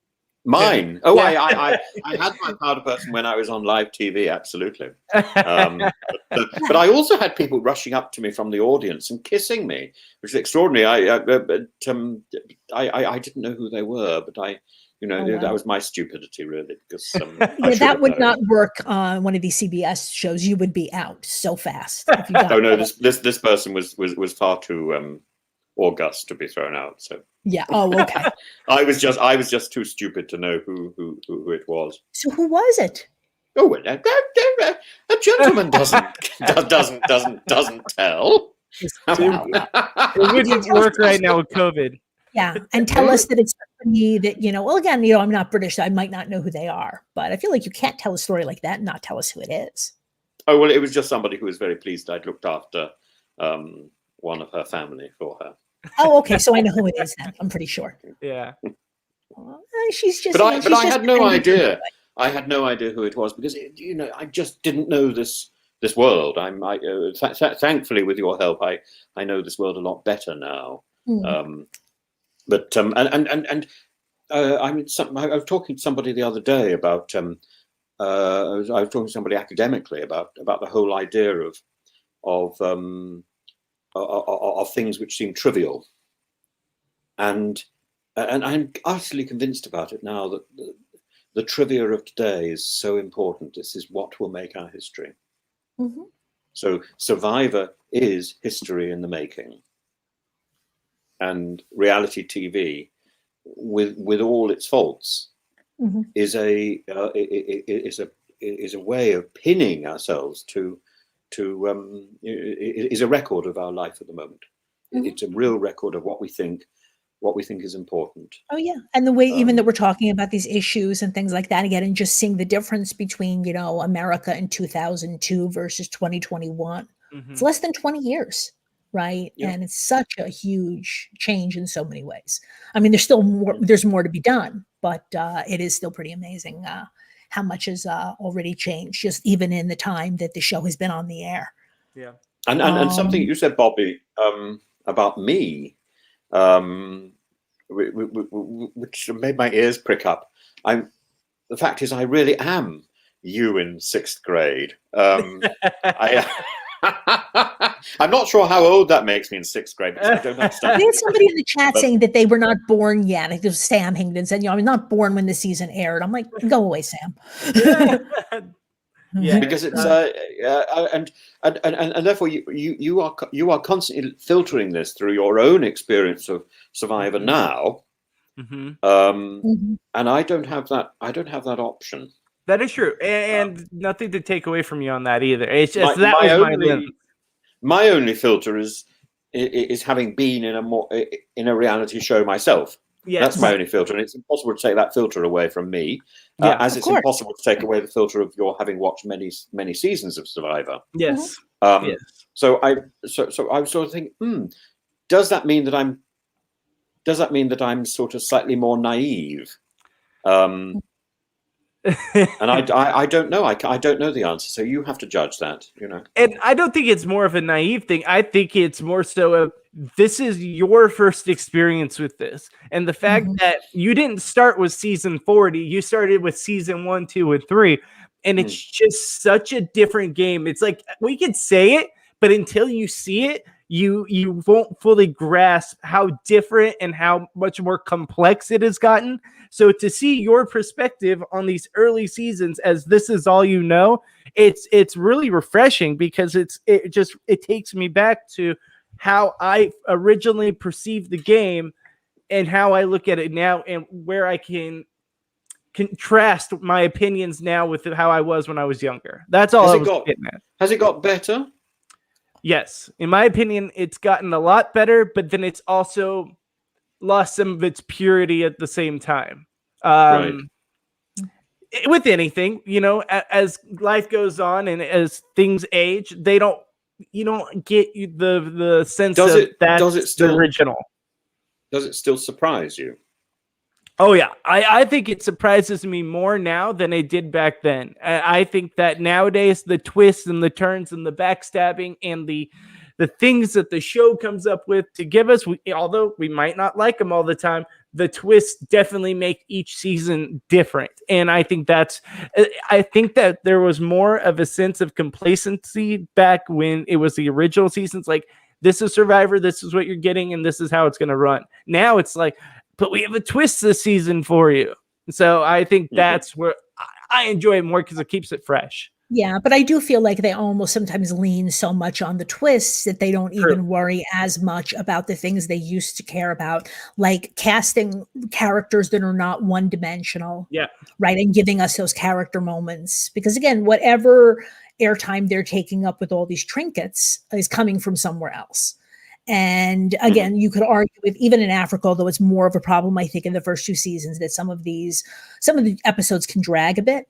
Mine. Oh, I had my powder person when I was on live TV. Absolutely. But I also had people rushing up to me from the audience and kissing me, which is extraordinary. I didn't know who they were, but that was my stupidity, really. Because that would not work on one of these CBS shows. You would be out so fast. If you got this person was far too august to be thrown out. So yeah. Oh, okay. I was just too stupid to know who it was. So who was it? Oh, a gentleman doesn't tell. It wouldn't work right now with COVID. Yeah, and tell us that it's somebody that well, again, I'm not British, so I might not know who they are, but I feel like you can't tell a story like that and not tell us who it is. Oh well, it was just somebody who was very pleased I'd looked after one of her family for her. Oh, okay. So I know who it is then. I'm pretty sure. Yeah. She's just. But I had no idea. I had no idea who it was because I just didn't know this world. Thankfully, with your help, I know this world a lot better now. But I was talking to somebody the other day about. I was talking to somebody academically about the whole idea of things which seem trivial, and I'm utterly convinced about it now that the trivia of today is so important. This is what will make our history. So Survivor is history in the making, and reality TV, with all its faults, is a way of pinning ourselves to. Is a record of our life at the moment. It's a real record of what we think is important. Oh yeah, and the way even that we're talking about these issues and things like that again, and just seeing the difference between America in 2002 versus 2021. It's less than 20 years, right? Yeah. And it's such a huge change in so many ways. I mean, there's more to be done, but it is still pretty amazing how much has already changed, just even in the time that the show has been on the air. Yeah. And something you said, Bobby, about me, which made my ears prick up. The fact is, I really am you in 6th grade. I'm not sure how old that makes me in 6th grade because I don't understand. We had somebody in the chat saying that they were not born yet. I think Sam Hingden said, I'm not born when the season aired. I'm like, go away, Sam. Yeah, because it's and therefore you are constantly filtering this through your own experience of Survivor now, and I don't have that. I don't have that option. That is true, and nothing to take away from you on that either. It's just my only filter is having been in a reality show myself. Yes. That's my only filter, and it's impossible to take that filter away from me, as it's impossible to take away the filter of your having watched many seasons of Survivor. Yes. Yes. So I was sort of thinking, does that mean that I'm sort of slightly more naive? And I don't know. I don't know the answer. So you have to judge that, And I don't think it's more of a naive thing. I think it's more so this is your first experience with this. And the fact that you didn't start with season 40, you started with season 1, 2, and 3. And it's just such a different game. It's like, we could say it, but until you see it, you won't fully grasp how different and how much more complex it has gotten. So to see your perspective on these early seasons as this is all you know, it's really refreshing, because it takes me back to how I originally perceived the game and how I look at it now, and where I can contrast my opinions now with how I was when I was younger. That's all I was getting at. Has it got better? Yes. In my opinion, it's gotten a lot better, but then it's also lost some of its purity at the same time. Right. With anything, as life goes on and as things age, you don't get the sense does of it the original. Does it still surprise you? Oh, yeah. I think it surprises me more now than it did back then. I think that nowadays the twists and the turns and the backstabbing and the things that the show comes up with to give us, although we might not like them all the time, the twists definitely make each season different. And I think that there was more of a sense of complacency back when it was the original seasons. Like, this is Survivor, this is what you're getting, and this is how it's going to run. Now it's like, but we have a twist this season for you. So I think that's where I enjoy it more, because it keeps it fresh. Yeah, but I do feel like they almost sometimes lean so much on the twists that they don't even worry as much about the things they used to care about, like casting characters that are not one-dimensional. Yeah. Right, and giving us those character moments. Because again, whatever airtime they're taking up with all these trinkets is coming from somewhere else. And again, you could argue with, even in Africa, although it's more of a problem, I think, in the first 2 seasons, that some of the episodes can drag a bit.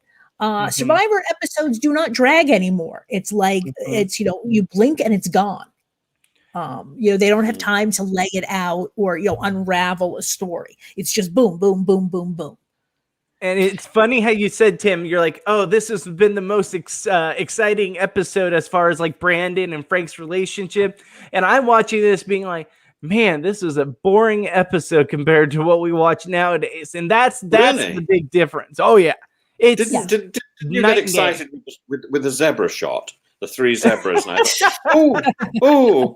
Survivor episodes do not drag anymore. It's like, it's, you blink and it's gone. They don't have time to lay it out or, unravel a story. It's just boom, boom, boom, boom, boom. And it's funny how you said, Tim, you're like, oh, this has been the most exciting episode as far as like Brandon and Frank's relationship. And I'm watching this being like, man, this is a boring episode compared to what we watch nowadays. And that's Really? the big difference. Oh, yeah. Didn't you get excited with the zebra shot? The 3 zebras. And ooh.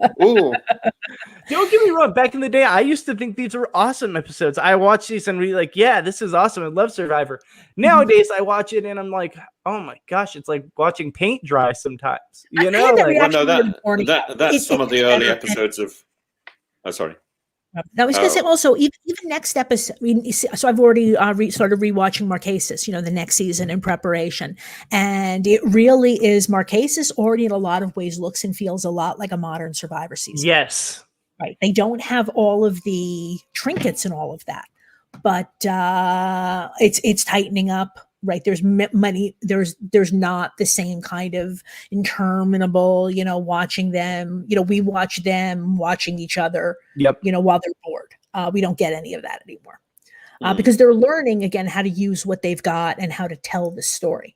Don't get me wrong. Back in the day, I used to think these were awesome episodes. I watched these and be like, yeah, this is awesome. I love Survivor. Nowadays, I watch it and I'm like, oh my gosh, it's like watching paint dry sometimes. That's some of the early episodes of. Oh, sorry. Now, I was going to say also, even next episode, so I've already started rewatching Marquesas, the next season in preparation. And it really is, Marquesas already in a lot of ways looks and feels a lot like a modern Survivor season. Yes. Right. They don't have all of the trinkets and all of that, but it's tightening up. Right. There's money. There's not the same kind of interminable, watching them, we watch them watching each other, while they're bored. We don't get any of that anymore because they're learning again, how to use what they've got and how to tell the story.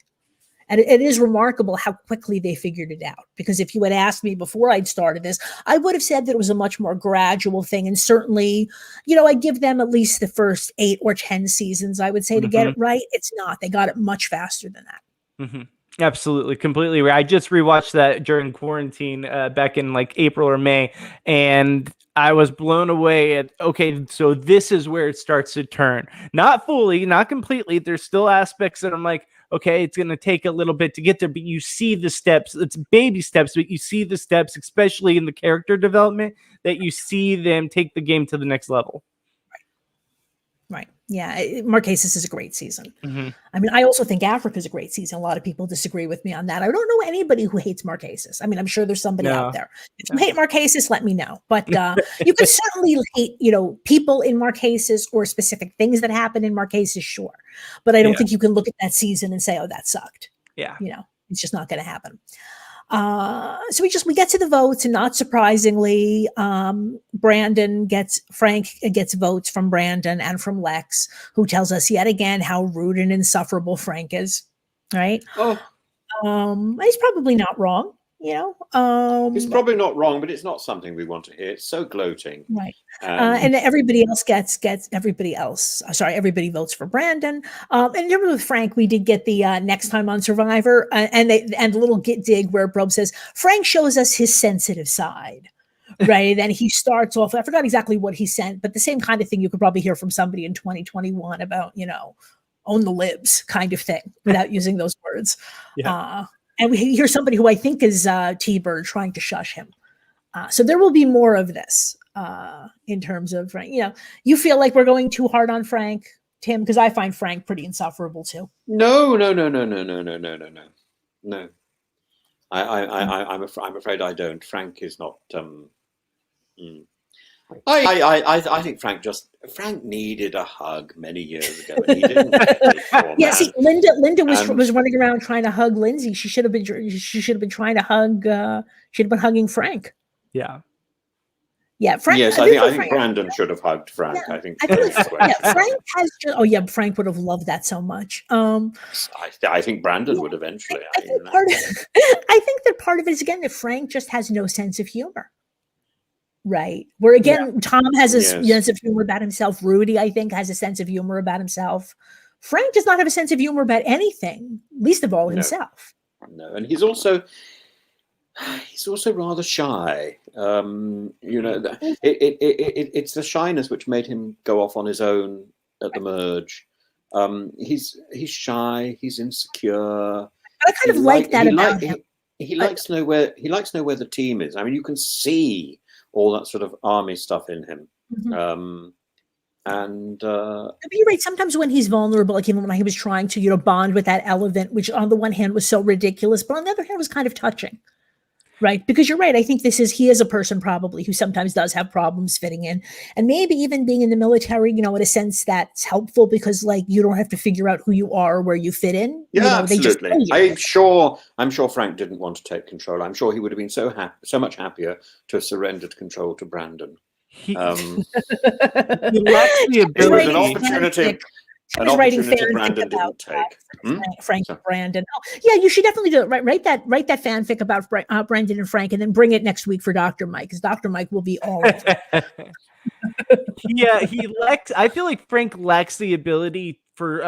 And it is remarkable how quickly they figured it out, because if you had asked me before I'd started this, I would have said that it was a much more gradual thing. And certainly, I give them at least the first 8 or 10 seasons, I would say, to get it right. It's not. They got it much faster than that. Absolutely. Completely right. I just rewatched that during quarantine back in like April or May. And I was blown away at, okay, so this is where it starts to turn. Not fully, not completely. There's still aspects that I'm like, okay, it's going to take a little bit to get there, but you see the steps. It's baby steps, but you see the steps, especially in the character development, that you see them take the game to the next level. Right. Yeah. Marquesas is a great season. I mean, I also think Africa is a great season. A lot of people disagree with me on that. I don't know anybody who hates Marquesas. I mean, I'm sure there's somebody out there. If you hate Marquesas, let me know. But you could certainly hate, people in Marquesas or specific things that happen in Marquesas, sure. But I don't think you can look at that season and say, oh, that sucked. Yeah. It's just not going to happen. So we get to the votes, and not surprisingly, Frank gets votes from Brandon and from Lex, who tells us yet again how rude and insufferable Frank is. Right. He's probably not wrong. It's probably not wrong, but it's not something we want to hear. It's so gloating. Right. And everybody else everybody votes for Brandon. And remember with Frank, we did get the next time on Survivor and the little dig where Brobe says, Frank shows us his sensitive side. Right. And he starts off, I forgot exactly what he sent, but the same kind of thing you could probably hear from somebody in 2021 about, own the libs kind of thing without using those words. Yeah. And we hear somebody who I think is T-Bird trying to shush him. So there will be more of this in terms of, you feel like we're going too hard on Frank, Tim, because I find Frank pretty insufferable too. No. I'm afraid I don't. Frank is not. I think Frank needed a hug many years ago, and he didn't. Yeah, see, Linda was running around trying to hug Lindsay. She should have been trying to hug. Should have been hugging Frank. Yeah. Yeah, Frank. Yes, I think Brandon should have hugged Frank. Yeah, I think. Frank has. Frank would have loved that so much. I think Brandon would eventually. I think that part of it is again that Frank just has no sense of humor. Right. Where again, Tom has a sense of humor about himself. Rudy, I think, has a sense of humor about himself. Frank does not have a sense of humor about anything, least of all himself. No, and he's also rather shy. It's the shyness which made him go off on his own at the merge. He's shy. He's insecure. I kind of like that about him. He likes to know where the team is. I mean, you can see all that sort of army stuff in him. Mm-hmm. But you're right. Sometimes when he's vulnerable, like even when he was trying to, bond with that elephant, which on the one hand was so ridiculous, but on the other hand was kind of touching. Right. Because you're right. I think he is a person probably who sometimes does have problems fitting in, and maybe even being in the military, in a sense that's helpful because like you don't have to figure out who you are or where you fit in. Yeah, absolutely. I'm sure Frank didn't want to take control. I'm sure he would have been so much happier to have surrendered control to Brandon. He lacks the ability. It was an opportunity. An opportunity Brandon didn't take. Frank and Brandon. Oh, yeah, you should definitely do it. Write that fanfic about Brandon and Frank, and then bring it next week for Dr. Mike, because Dr. Mike will be all over. Yeah, I feel like Frank lacks the ability for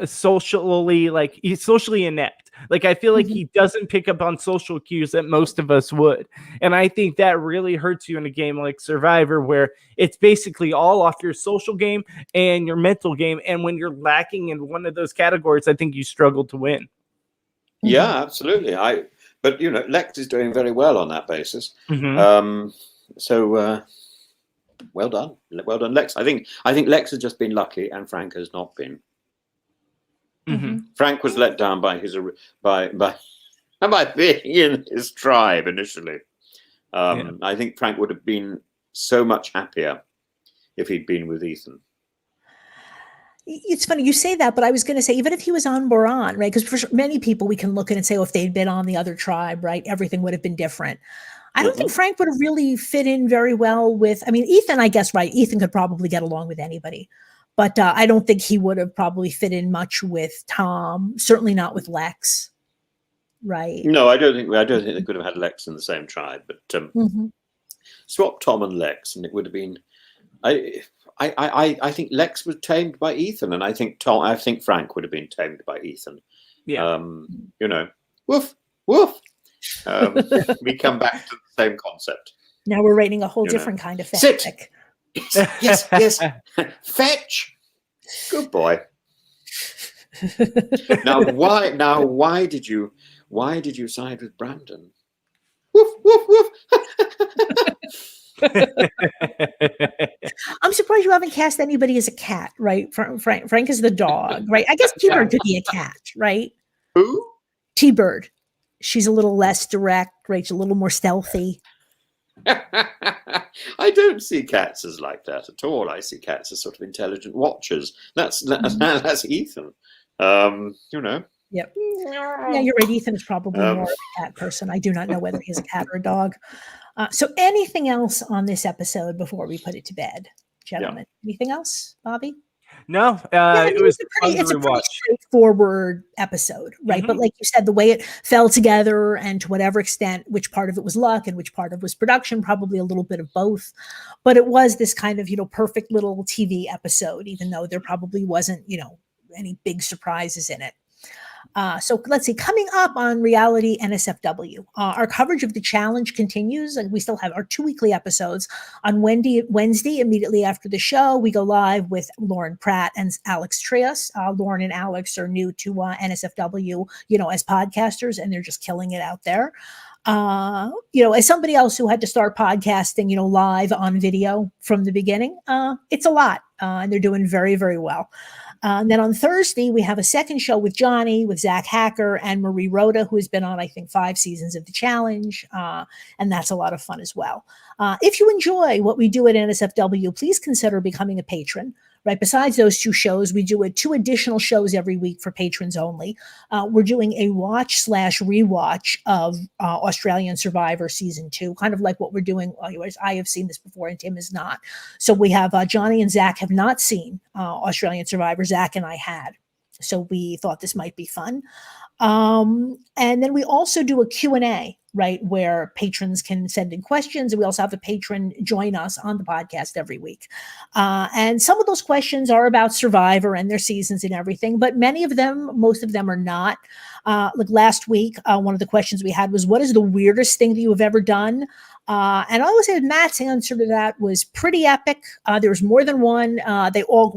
socially, like he's socially inept. Like I feel like he doesn't pick up on social cues that most of us would. And I think that really hurts you in a game like Survivor, where it's basically all off your social game and your mental game. And when you're lacking in one of those categories, I think you struggle to win. Yeah, absolutely. But Lex is doing very well on that basis. So well done, Lex. I think Lex has just been lucky, and Frank has not been. Frank was let down by being in his tribe initially. I think Frank would have been so much happier if he'd been with Ethan. It's funny you say that, but I was going to say, even if he was on Boran, right? Because for many people, we can look at it and say, if they'd been on the other tribe, right, everything would have been different. I don't think Frank would have really fit in very well with, Ethan, I guess, right? Ethan could probably get along with anybody. But I don't think he would have probably fit in much with Tom. Certainly not with Lex, right? No, I don't think they could have had Lex in the same tribe. But swap Tom and Lex, and it would have been. I think Lex was tamed by Ethan, and I think Frank would have been tamed by Ethan. Yeah. Woof woof. We come back to the same concept. Now we're writing a whole different kind of fanfic. Sit. Yes. Fetch. Good boy. Now why did you side with Brandon? Woof woof woof. I'm surprised you haven't cast anybody as a cat, right? Frank is the dog, right? I guess T-Bird could be a cat, right? Who? T-Bird. She's a little less direct, right? She's a little more stealthy. I don't see cats as like that at all. I see cats as sort of intelligent watchers. That's Ethan. Yep. Yeah, you're right. Ethan is probably more of a cat person. I do not know whether he's a cat or a dog. So anything else on this episode before we put it to bed, gentlemen? Yeah. Anything else, Bobby? No, it was fun to it's a pretty rewatch. straightforward episode, right? But like you said, the way it fell together, and to whatever extent, which part of it was luck and which part of it was production, probably a little bit of both. But it was this kind of, perfect little TV episode, even though there probably wasn't, any big surprises in it. So let's see, coming up on Reality NSFW, our coverage of the challenge continues, and we still have our 2 weekly episodes. On Wednesday, immediately after the show, we go live with Lauren Pratt and Alex Trias. Lauren and Alex are new to NSFW, as podcasters, and they're just killing it out there. As somebody else who had to start podcasting, live on video from the beginning, it's a lot, and they're doing very, very well. And then on Thursday, we have a second show with Johnny, with Zach Hacker and Marie Rhoda, who has been on, I think, 5 seasons of the challenge. And that's a lot of fun as well. If you enjoy what we do at NSFW, please consider becoming a patron. Right. Besides those 2 shows, we do 2 additional shows every week for patrons only. We're doing a watch/rewatch of Australian Survivor season 2, kind of like what we're doing. I have seen this before and Tim has not. So we have Johnny and Zach have not seen Australian Survivor. Zach and I had. So we thought this might be fun. And then we also do a Q&A, right, where patrons can send in questions. And we also have a patron join us on the podcast every week. And some of those questions are about Survivor and their seasons and everything, but most of them are not. Like last week, one of the questions we had was, what is the weirdest thing that you have ever done? And I always say Matt's answer to that was pretty epic. There was more than one. They all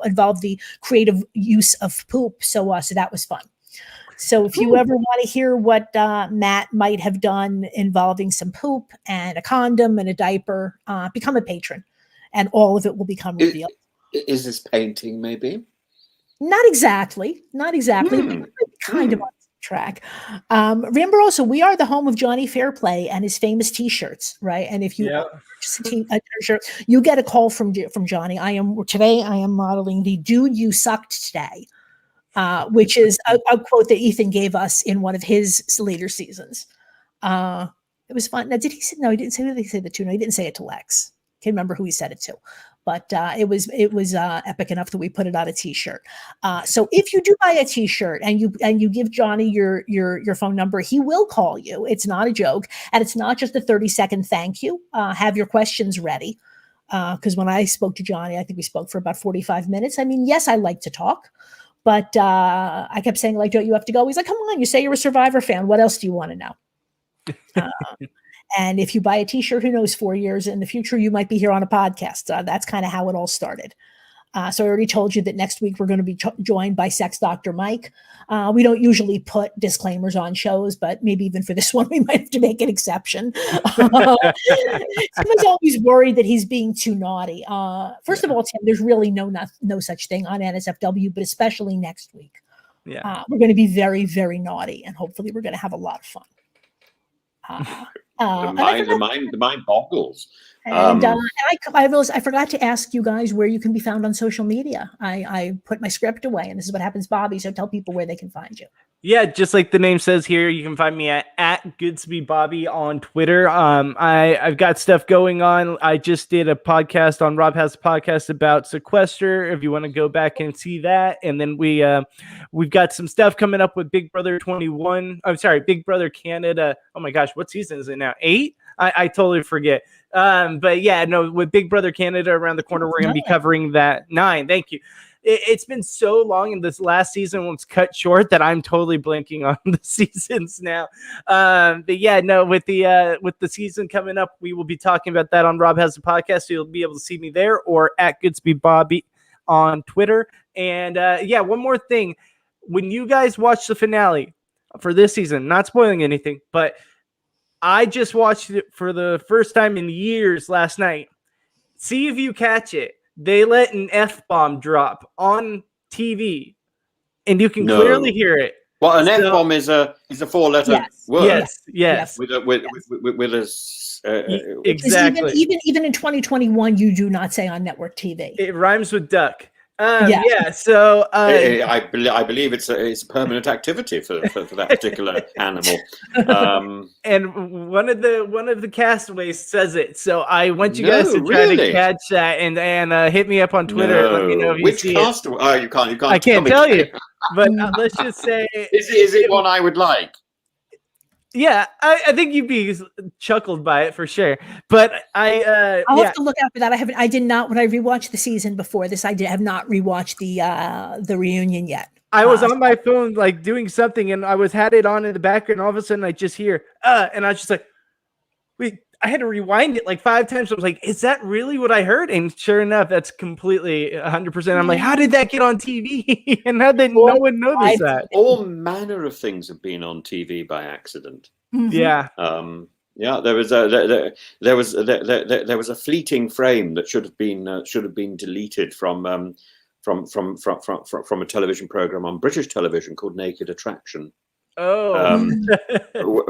involved the creative use of poop. So that was fun. So if you ever want to hear what Matt might have done involving some poop and a condom and a diaper, become a patron, and all of it will become revealed. Is this painting maybe? Not exactly. But kind of on track. Remember also, we are the home of Johnny Fairplay and his famous T-shirts, right? And if you purchase a shirt, you get a call from Johnny. I am modeling the "Dude, You Sucked Today," which is a quote that Ethan gave us in one of his later seasons. It was fun. Now, did he say? No, he didn't say who he said it to. No, he didn't say it to Lex. Can't remember who he said it to, but it was epic enough that we put it on a T-shirt. So if you do buy a T-shirt and you give Johnny your phone number, he will call you. It's not a joke, and it's not just a 30-second thank you. Have your questions ready, because when I spoke to Johnny, I think we spoke for about 45 minutes. I mean, yes, I like to talk. But I kept saying, like, don't you have to go? He's like, come on, you say you're a Survivor fan. What else do you want to know? And if you buy a T-shirt, who knows, 4 years in the future, you might be here on a podcast. That's kind of how it all started. So I already told you that next week we're going to be joined by Sex Dr. Mike. We don't usually put disclaimers on shows, but maybe even for this one, we might have to make an exception. Someone's always worried that he's being too naughty. First of all, Tim, there's really no such thing on NSFW, but especially next week. Yeah, we're going to be very, very naughty, and hopefully we're going to have a lot of fun. The mind boggles. And I forgot to ask you guys where you can be found on social media. I put my script away, and this is what happens, Bobby. So tell people where they can find you. Yeah, just like the name says here, you can find me at Goodsby Bobby on Twitter. I've got stuff going on. I just did a podcast on Rob Has a Podcast about Sequester, if you want to go back and see that. And then we've got some stuff coming up with Big Brother 21. I'm sorry, Big Brother Canada. Oh my gosh, what season is it now? 8? I totally forget. But yeah, no, with Big Brother Canada around the corner, we're going to be covering that. 9. Thank you. It's been so long, and this last season was cut short that I'm totally blanking on the seasons now. But yeah, no, with the season coming up, we will be talking about that on Rob Has a Podcast. So you'll be able to see me there, or at Goodsby Bobby on Twitter. And yeah, one more thing. When you guys watch the finale for this season, not spoiling anything, but I just watched it for the first time in years last night. See if you catch it. They let an F-bomb drop on TV, and you can clearly hear it. Well, an F-bomb is a 4-letter word. Yes. With a exactly. Even in 2021, you do not say on network TV. It rhymes with duck. Yeah. So I believe it's a permanent activity for that particular animal. And one of the castaways says it. So I want you guys to try really? to catch that and hit me up on Twitter. And let me know if Which you see castaway? Oh, you can't. I can't tell you, but let's just say is it one I would like? Yeah, I think you'd be chuckled by it for sure. But I'll have to look out for that. I did not when I rewatched the season before this. I have not rewatched the reunion yet. I was on my phone like doing something, and I had it on in the background. And all of a sudden, I just hear and I was just like, wait. I had to rewind it like 5 times. I was like, is that really what I heard? And sure enough, that's completely 100%. I'm like, how did that get on TV? And how did no one notice that? All manner of things have been on TV by accident. Mm-hmm. Yeah. Yeah, there was a fleeting frame that should have been deleted from a television program on British television called Naked Attraction. Oh,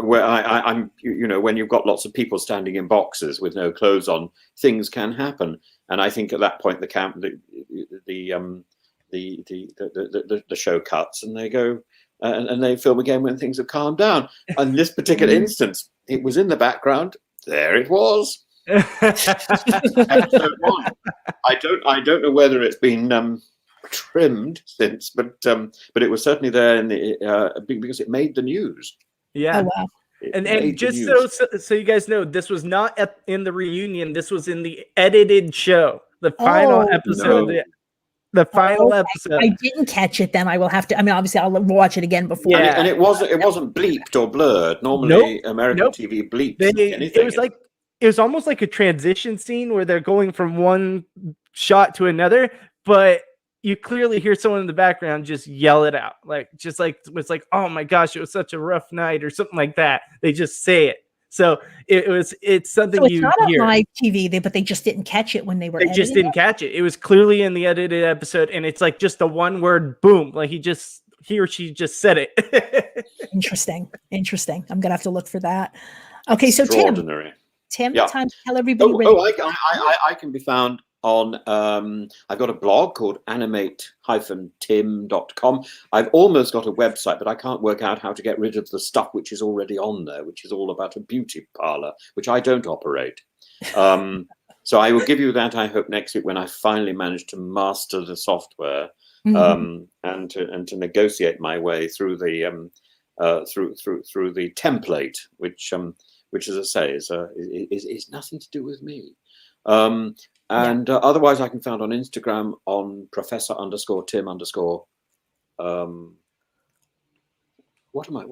where I'm, when you've got lots of people standing in boxes with no clothes on, things can happen. And I think at that point the show cuts and they go and they film again when things have calmed down. And in this particular instance, it was in the background. There it was. Episode 1. I don't know whether it's been trimmed since, but it was certainly there in the because it made the news. Yeah. Oh, wow. And just so you guys know, this was not in the reunion. This was in the edited show, the final episode. No. The final episode. I didn't catch it. Then I will have to. I mean, obviously, I'll watch it again before. Yeah. And it wasn't bleeped or blurred. Normally, American TV bleeps anything. It was almost like a transition scene where they're going from one shot to another, but you clearly hear someone in the background just yell it out, it's like, oh my gosh, it was such a rough night or something like that. They just say it. So it's something so it's you not hear. on live TV, but they just didn't catch it when they were. They just didn't catch it. It was clearly in the edited episode, and it's like just a one word boom. Like he or she just said it. Interesting. I'm gonna have to look for that. Okay, so Tim, yeah. Time to tell everybody. I can be found on I've got a blog called animate-tim.com. I've almost got a website, but I can't work out how to get rid of the stuff which is already on there, which is all about a beauty parlor, which I don't operate. So I will give you that, I hope, next week when I finally manage to master the software and to negotiate my way through the through the template, which as I say is nothing to do with me. Otherwise, I can find on Instagram on Professor_Tim_ what am I?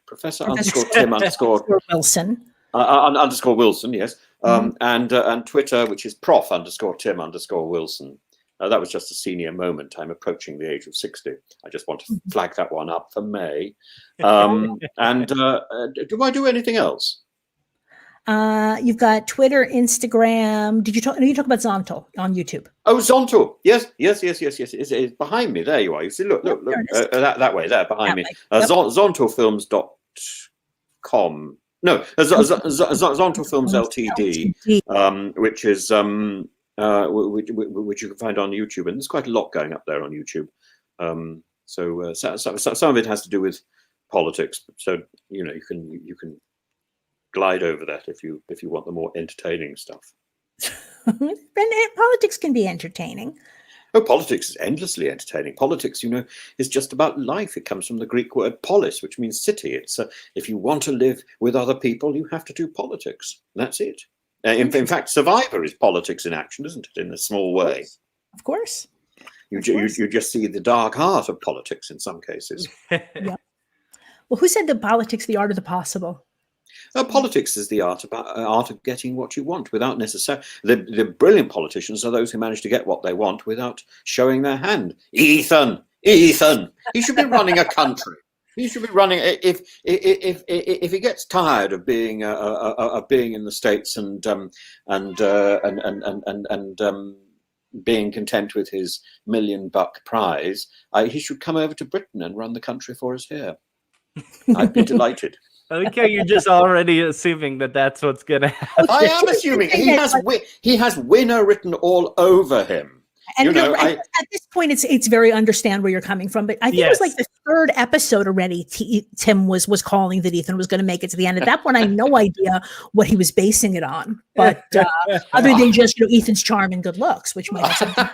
Professor_Tim_ Wilson. _Wilson, yes. And Twitter, which is Prof_Tim_ Wilson. That was just a senior moment. I'm approaching the age of 60. I just want to flag that one up for May. Do I do anything else? You've got Twitter, Instagram. Did you talk? No, you talk about Zonto on YouTube. Oh, Zonto. Yes. It's behind me. There you are. You see, look. That way, there behind me. Zontofilms.com. No, Zonto Films Ltd. Which is which you can find on YouTube, and there's quite a lot going up there on YouTube. So some of it has to do with politics. So you can glide over that if you want the more entertaining stuff. Politics can be entertaining. Oh, politics is endlessly entertaining. Politics, is just about life. It comes from the Greek word polis, which means city. It's if you want to live with other people, you have to do politics. That's it. In fact, Survivor is politics in action, isn't it? In a small way. Of course. You just see the dark heart of politics in some cases. Yeah. Well, who said that politics, the art of the possible? Politics is the art of getting what you want without necessarily. The brilliant politicians are those who manage to get what they want without showing their hand. Ethan, he should be running a country. He should be running. If he gets tired of being in the States and being content with his $1 million prize, he should come over to Britain and run the country for us here. I'd be delighted. I think you're just already assuming that that's what's going to happen. I am assuming he has winner written all over him. And you know, at this point, it's very understand where you're coming from. But I think it was like the third episode already. Tim was calling that Ethan was going to make it to the end. At that point, I had no idea what he was basing it on. But other than just Ethan's charm and good looks, which might have something.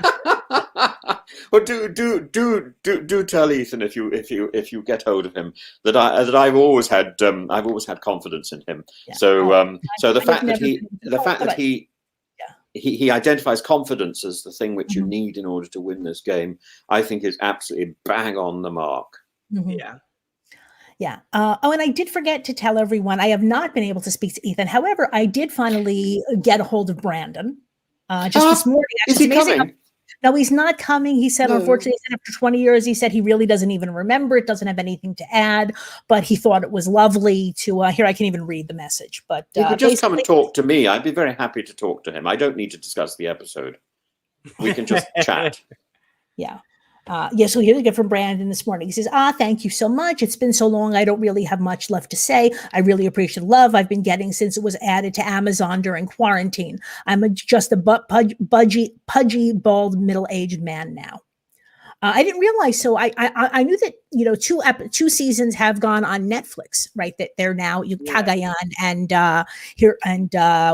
Well, do tell Ethan if you get hold of him that I've always had confidence in him. Yeah. So the fact that he identifies confidence as the thing which you need in order to win this game, I think is absolutely bang on the mark. Yeah. Yeah. Oh, and I did forget to tell everyone I have not been able to speak to Ethan. However, I did finally get a hold of Brandon just this morning. Is he coming? No, he's not coming. He said, unfortunately, after 20 years, he said he really doesn't even remember it, doesn't have anything to add, but he thought it was lovely to here. I can even read the message, but he could just come and talk to me. I'd be very happy to talk to him. I don't need to discuss the episode. We can just chat. Yeah. So here we get from Brandon this morning. He says, thank you so much. It's been so long. I don't really have much left to say. I really appreciate the love I've been getting since it was added to Amazon during quarantine. I'm just a pudgy, bald, middle-aged man now. I didn't realize. So I knew that, two seasons have gone on Netflix, right? That they're now Cagayan and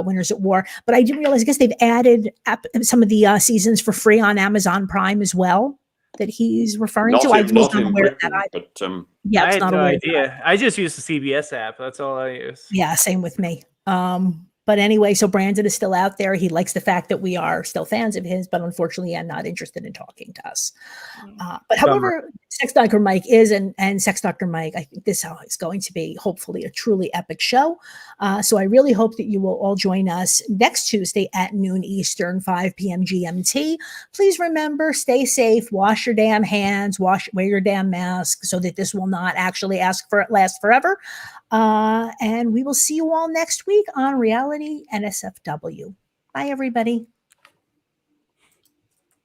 Winners at War. But I didn't realize, I guess they've added some of the seasons for free on Amazon Prime as well, that he's referring to. I was not aware of that either. But I had no idea. I just use the CBS app. That's all I use. Yeah, same with me. But anyway, so Brandon is still out there. He likes the fact that we are still fans of his, but unfortunately, I'm not interested in talking to us. But however, Sex Dr. Mike is, and Sex Dr. Mike, I think this is going to be hopefully a truly epic show. So I really hope that you will all join us next Tuesday at noon Eastern, 5 p.m. GMT. Please remember, stay safe, wash your damn hands, wear your damn mask so that this will not actually last forever. And we will see you all next week on Reality NSFW. Bye, everybody.